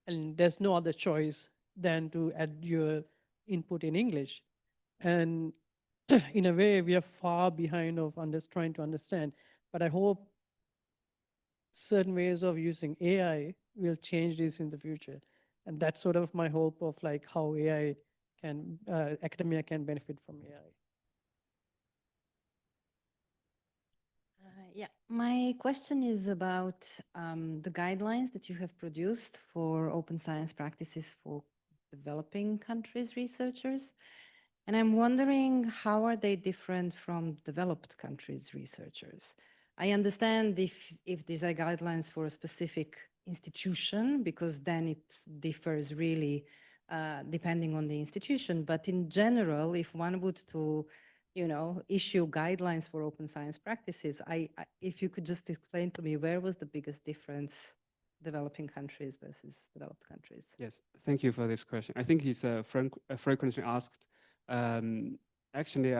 and there's no other choice than to add your input in English. And in a way, we are far behind of trying to understand. But I hope certain ways of using AI will change this in the future. And that's sort of my hope of like how AI can, academia can benefit from AI. Yeah, my question is about the guidelines that you have produced for open science practices for developing countries researchers. And I'm wondering, how are they different from developed countries researchers? I understand if these are guidelines for a specific institution, because then it differs really depending on the institution. But in general, if one would to issue guidelines for open science practices, if you could just explain to me, where was the biggest difference developing countries versus developed countries? Yes, thank you for this question. I think it's frequently asked. Actually,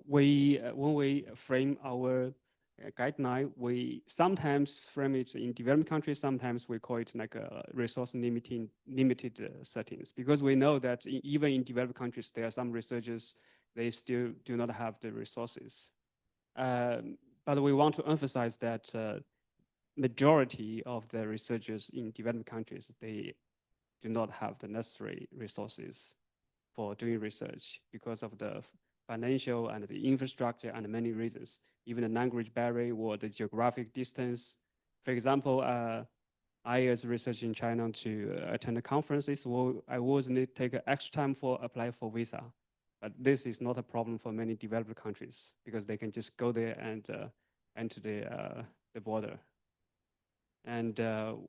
when we frame our guideline, we sometimes frame it in developing countries. Sometimes we call it like a resource limited settings, because we know that even in developed countries, there are some researchers, they still do not have the resources. But we want to emphasize that majority of the researchers in developing countries, they do not have the necessary resources for doing research because of the financial and the infrastructure and many reasons, even the language barrier or the geographic distance. For example, I as a researcher in China to attend the conferences, I always need to take extra time for apply for visa. But this is not a problem for many developed countries because they can just go there and enter the border. And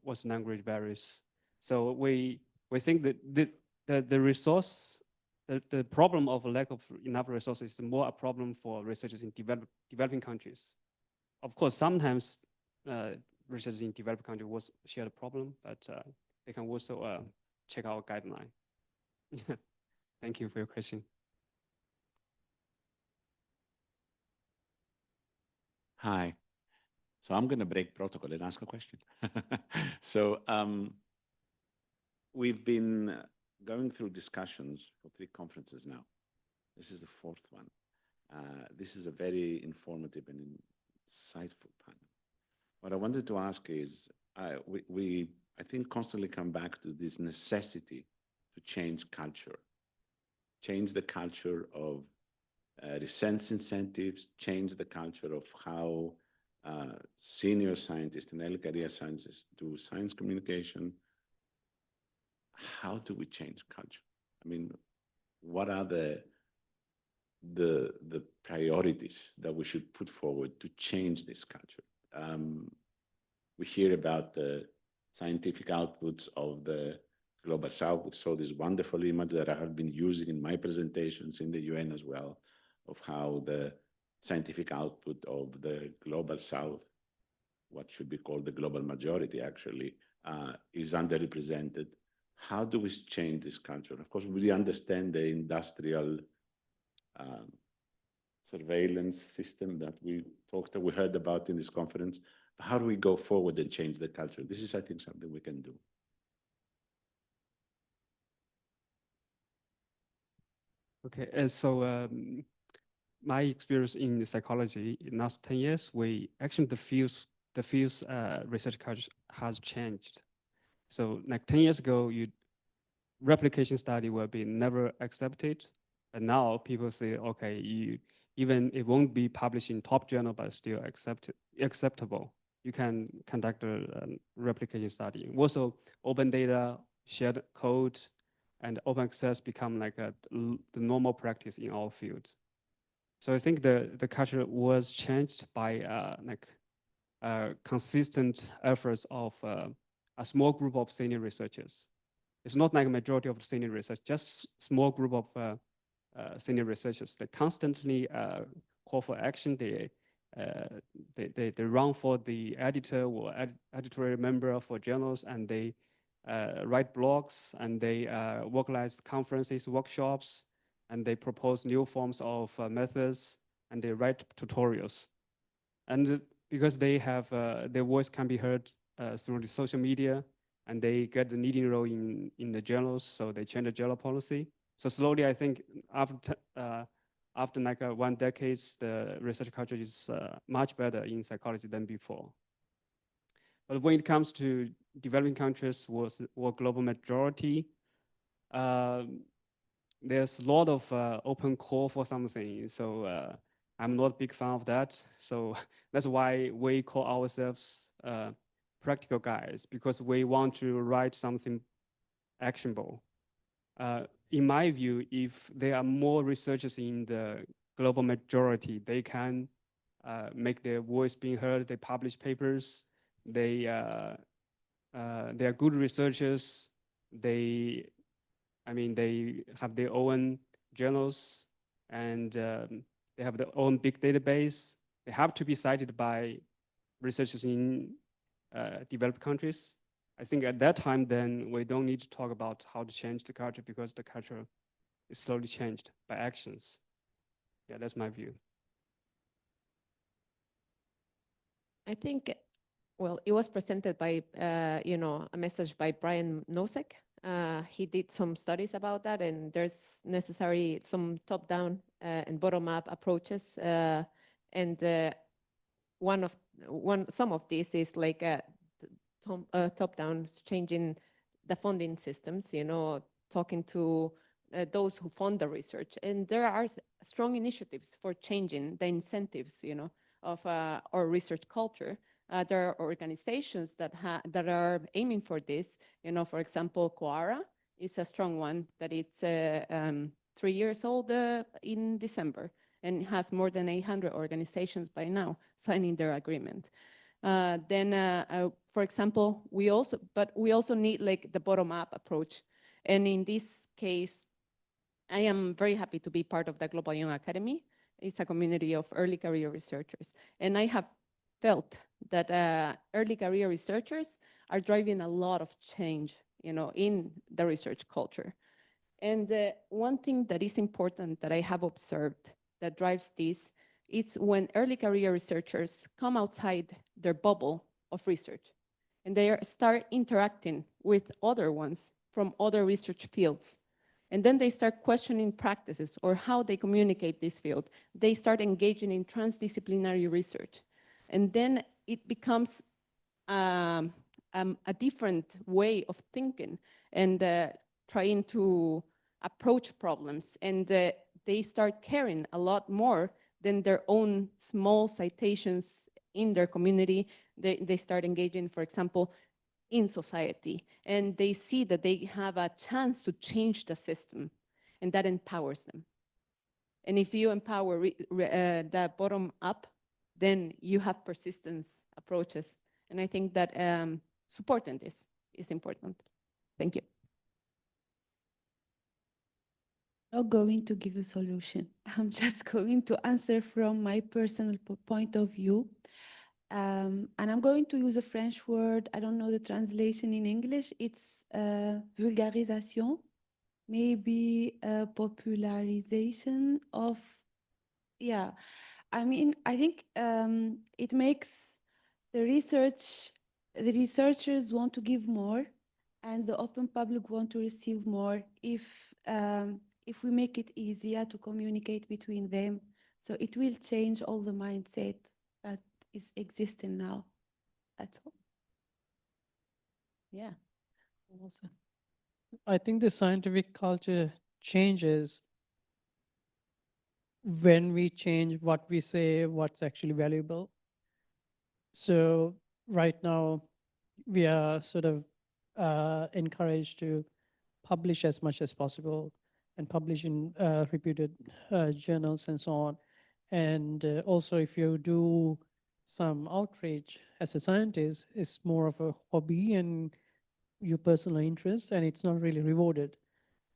what's language barriers? So we think that the resource, the problem of lack of enough resources is more a problem for researchers in developing countries. Of course, sometimes researchers in developed countries will share the problem, but they can also check our guideline. Thank you for your question. Hi. So I'm going to break protocol and ask a question. So we've been going through discussions for 3 conferences now. This is the 4th one. This is a very informative and insightful panel. What I wanted to ask is, we I think constantly come back to this necessity to change culture, change the culture of research incentives, change the culture of how senior scientists and early career scientists do science communication. How do we change culture? I mean, what are the priorities that we should put forward to change this culture? We hear about the scientific outputs of the Global South. We saw this wonderful image that I have been using in my presentations in the UN as well, of how the scientific output of the Global South, what should be called the global majority actually, is underrepresented. How do we change this culture? Of course, we understand the industrial surveillance system that we heard about in this conference. How do we go forward and change the culture? This is, I think, something we can do. Okay, so my experience in psychology in the last 10 years, the field's research culture has changed. So like 10 years ago, replication study will be never accepted. But now people say, okay, even it won't be published in top journal, but still acceptable. You can conduct a replication study. Also, open data, shared code, and open access become like the normal practice in our field. So I think the culture was changed by consistent efforts of a small group of senior researchers. It's not like a majority of the senior research, just small group of senior researchers. They constantly call for action. They run for the editor or editorial member for journals, and they write blogs, and they organize conferences, workshops, and they propose new forms of methods, and they write tutorials. And because they have their voice can be heard through the social media, and they get the leading role in the journals, so they change the journal policy. So slowly, I think after like 1 decade, the research culture is much better in psychology than before. But when it comes to developing countries or global majority, there's a lot of open call for something. So I'm not a big fan of that. So that's why we call ourselves practical guys, because we want to write something actionable. In my view, if there are more researchers in the global majority, they can make their voice being heard. They publish papers. They are good researchers. They have their own journals, and they have their own big database. They have to be cited by researchers in developed countries. I think at that time, then we don't need to talk about how to change the culture, because the culture is slowly changed by actions. Yeah, that's my view. I think, well, it was presented by, a message by Brian Nosek. He did some studies about that, and there's necessary some top-down and bottom-up approaches. Some of this is like top-down, changing the funding systems, talking to those who fund the research. And there are strong initiatives for changing the incentives, of our research culture. There are organizations that are aiming for this. For example, Coara is a strong one that it's 3 years old in December, and has more than 800 organizations by now signing their agreement. For example, we also need like the bottom-up approach. And in this case, I am very happy to be part of the Global Young Academy. It's a community of early career researchers. And I have felt that early career researchers are driving a lot of change, in the research culture. And one thing that is important that I have observed that drives this, it's when early career researchers come outside their bubble of research, and they start interacting with other ones from other research fields. And then they start questioning practices or how they communicate this field. They start engaging in transdisciplinary research. And then it becomes a different way of thinking and trying to approach problems. And they start caring a lot more than their own small citations in their community. They start engaging, for example, in society, and they see that they have a chance to change the system, and that empowers them. And if you empower the bottom up, then you have persistence approaches. And I think that supporting this is important. Thank you. Not going to give a solution. I'm just going to answer from my personal point of view. And I'm going to use a French word. I don't know the translation in English. It's vulgarisation, maybe a popularization of, yeah. I mean, I think it makes the researchers want to give more, and the open public want to receive more if we make it easier to communicate between them. So it will change all the mindset that is existing now. That's all. Yeah. I think the scientific culture changes when we change what we say, what's actually valuable. So right now, we are sort of encouraged to publish as much as possible and publish in reputed journals and so on. And also, if you do some outreach as a scientist, it's more of a hobby and your personal interest, and it's not really rewarded.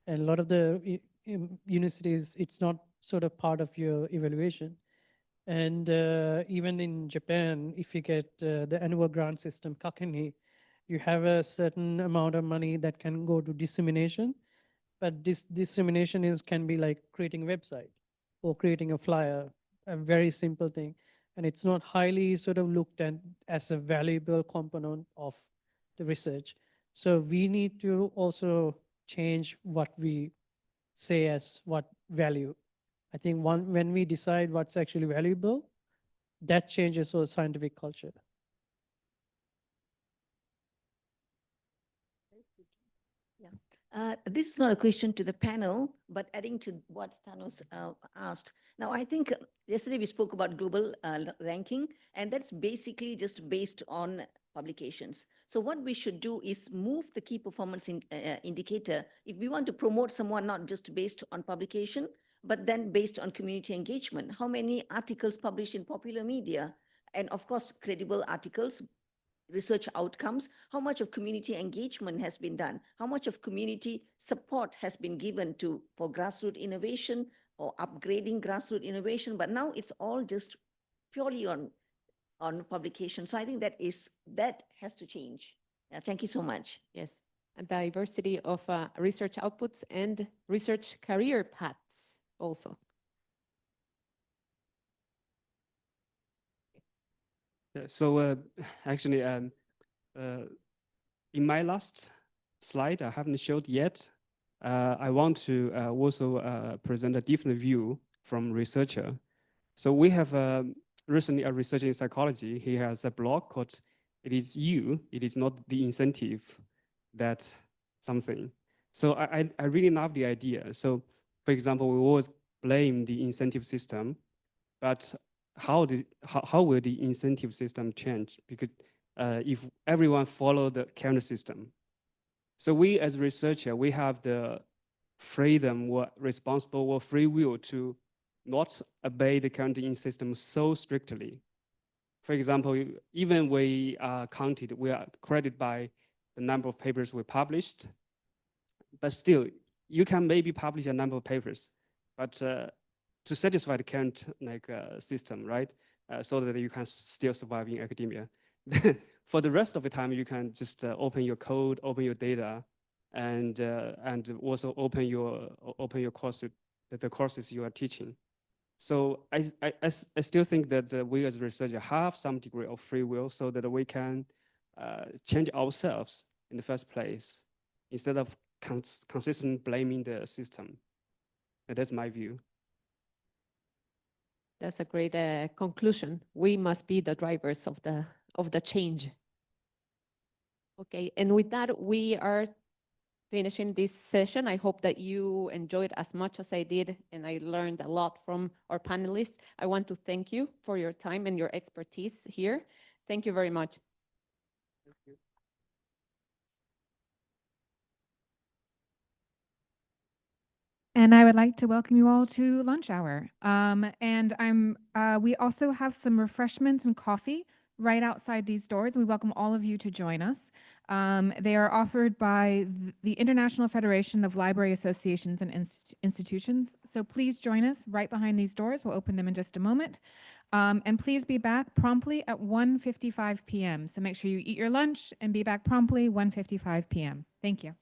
And a lot of the universities, it's not sort of part of your evaluation. And even in Japan, if you get the annual grant system, kakeni, you have a certain amount of money that can go to dissemination. But this dissemination can be like creating a website or creating a flyer, a very simple thing. And it's not highly sort of looked at as a valuable component of the research. So we need to also change what we say as what value. I think when we decide what's actually valuable, that changes our scientific culture. This is not a question to the panel, but adding to what Thanos asked. Now, I think yesterday we spoke about global ranking, and that's basically just based on publications. So what we should do is move the key performance indicator. If we want to promote someone, not just based on publication, but then based on community engagement. How many articles published in popular media? And of course, credible articles, research outcomes, how much of community engagement has been done, how much of community support has been given for grassroots innovation or upgrading grassroots innovation, but now it's all just purely on publication. So I think that has to change. Thank you so much. Yes, a diversity of research outputs and research career paths also. Yeah, so actually, in my last slide, I haven't showed yet. I want to also present a different view from researcher. So we have recently a researcher in psychology. He has a blog called "It is you, it is not the incentive that something." So I really love the idea. So for example, we always blame the incentive system, but how will the incentive system change? Because if everyone follow the current system, so we as researcher, we have the freedom or responsible or free will to not obey the current system so strictly. For example, even we are counted, we are credited by the number of papers we published, but still, you can maybe publish a number of papers, but to satisfy the current system, right? So that you can still survive in academia. For the rest of the time, you can just open your code, open your data, and also open your course, the courses you are teaching. So I still think that we as researchers have some degree of free will, so that we can change ourselves in the first place instead of consistently blaming the system. And that's my view. That's a great conclusion. We must be the drivers of the change. Okay, and with that, we are finishing this session. I hope that you enjoyed as much as I did, and I learned a lot from our panelists. I want to thank you for your time and your expertise here. Thank you very much. Thank you. And I would like to welcome you all to lunch hour. We also have some refreshments and coffee right outside these doors. We welcome all of you to join us. They are offered by the International Federation of Library Associations and Institutions. So please join us right behind these doors. We'll open them in just a moment. And please be back promptly at 1:55 p.m. So make sure you eat your lunch and be back promptly 1:55 p.m. Thank you.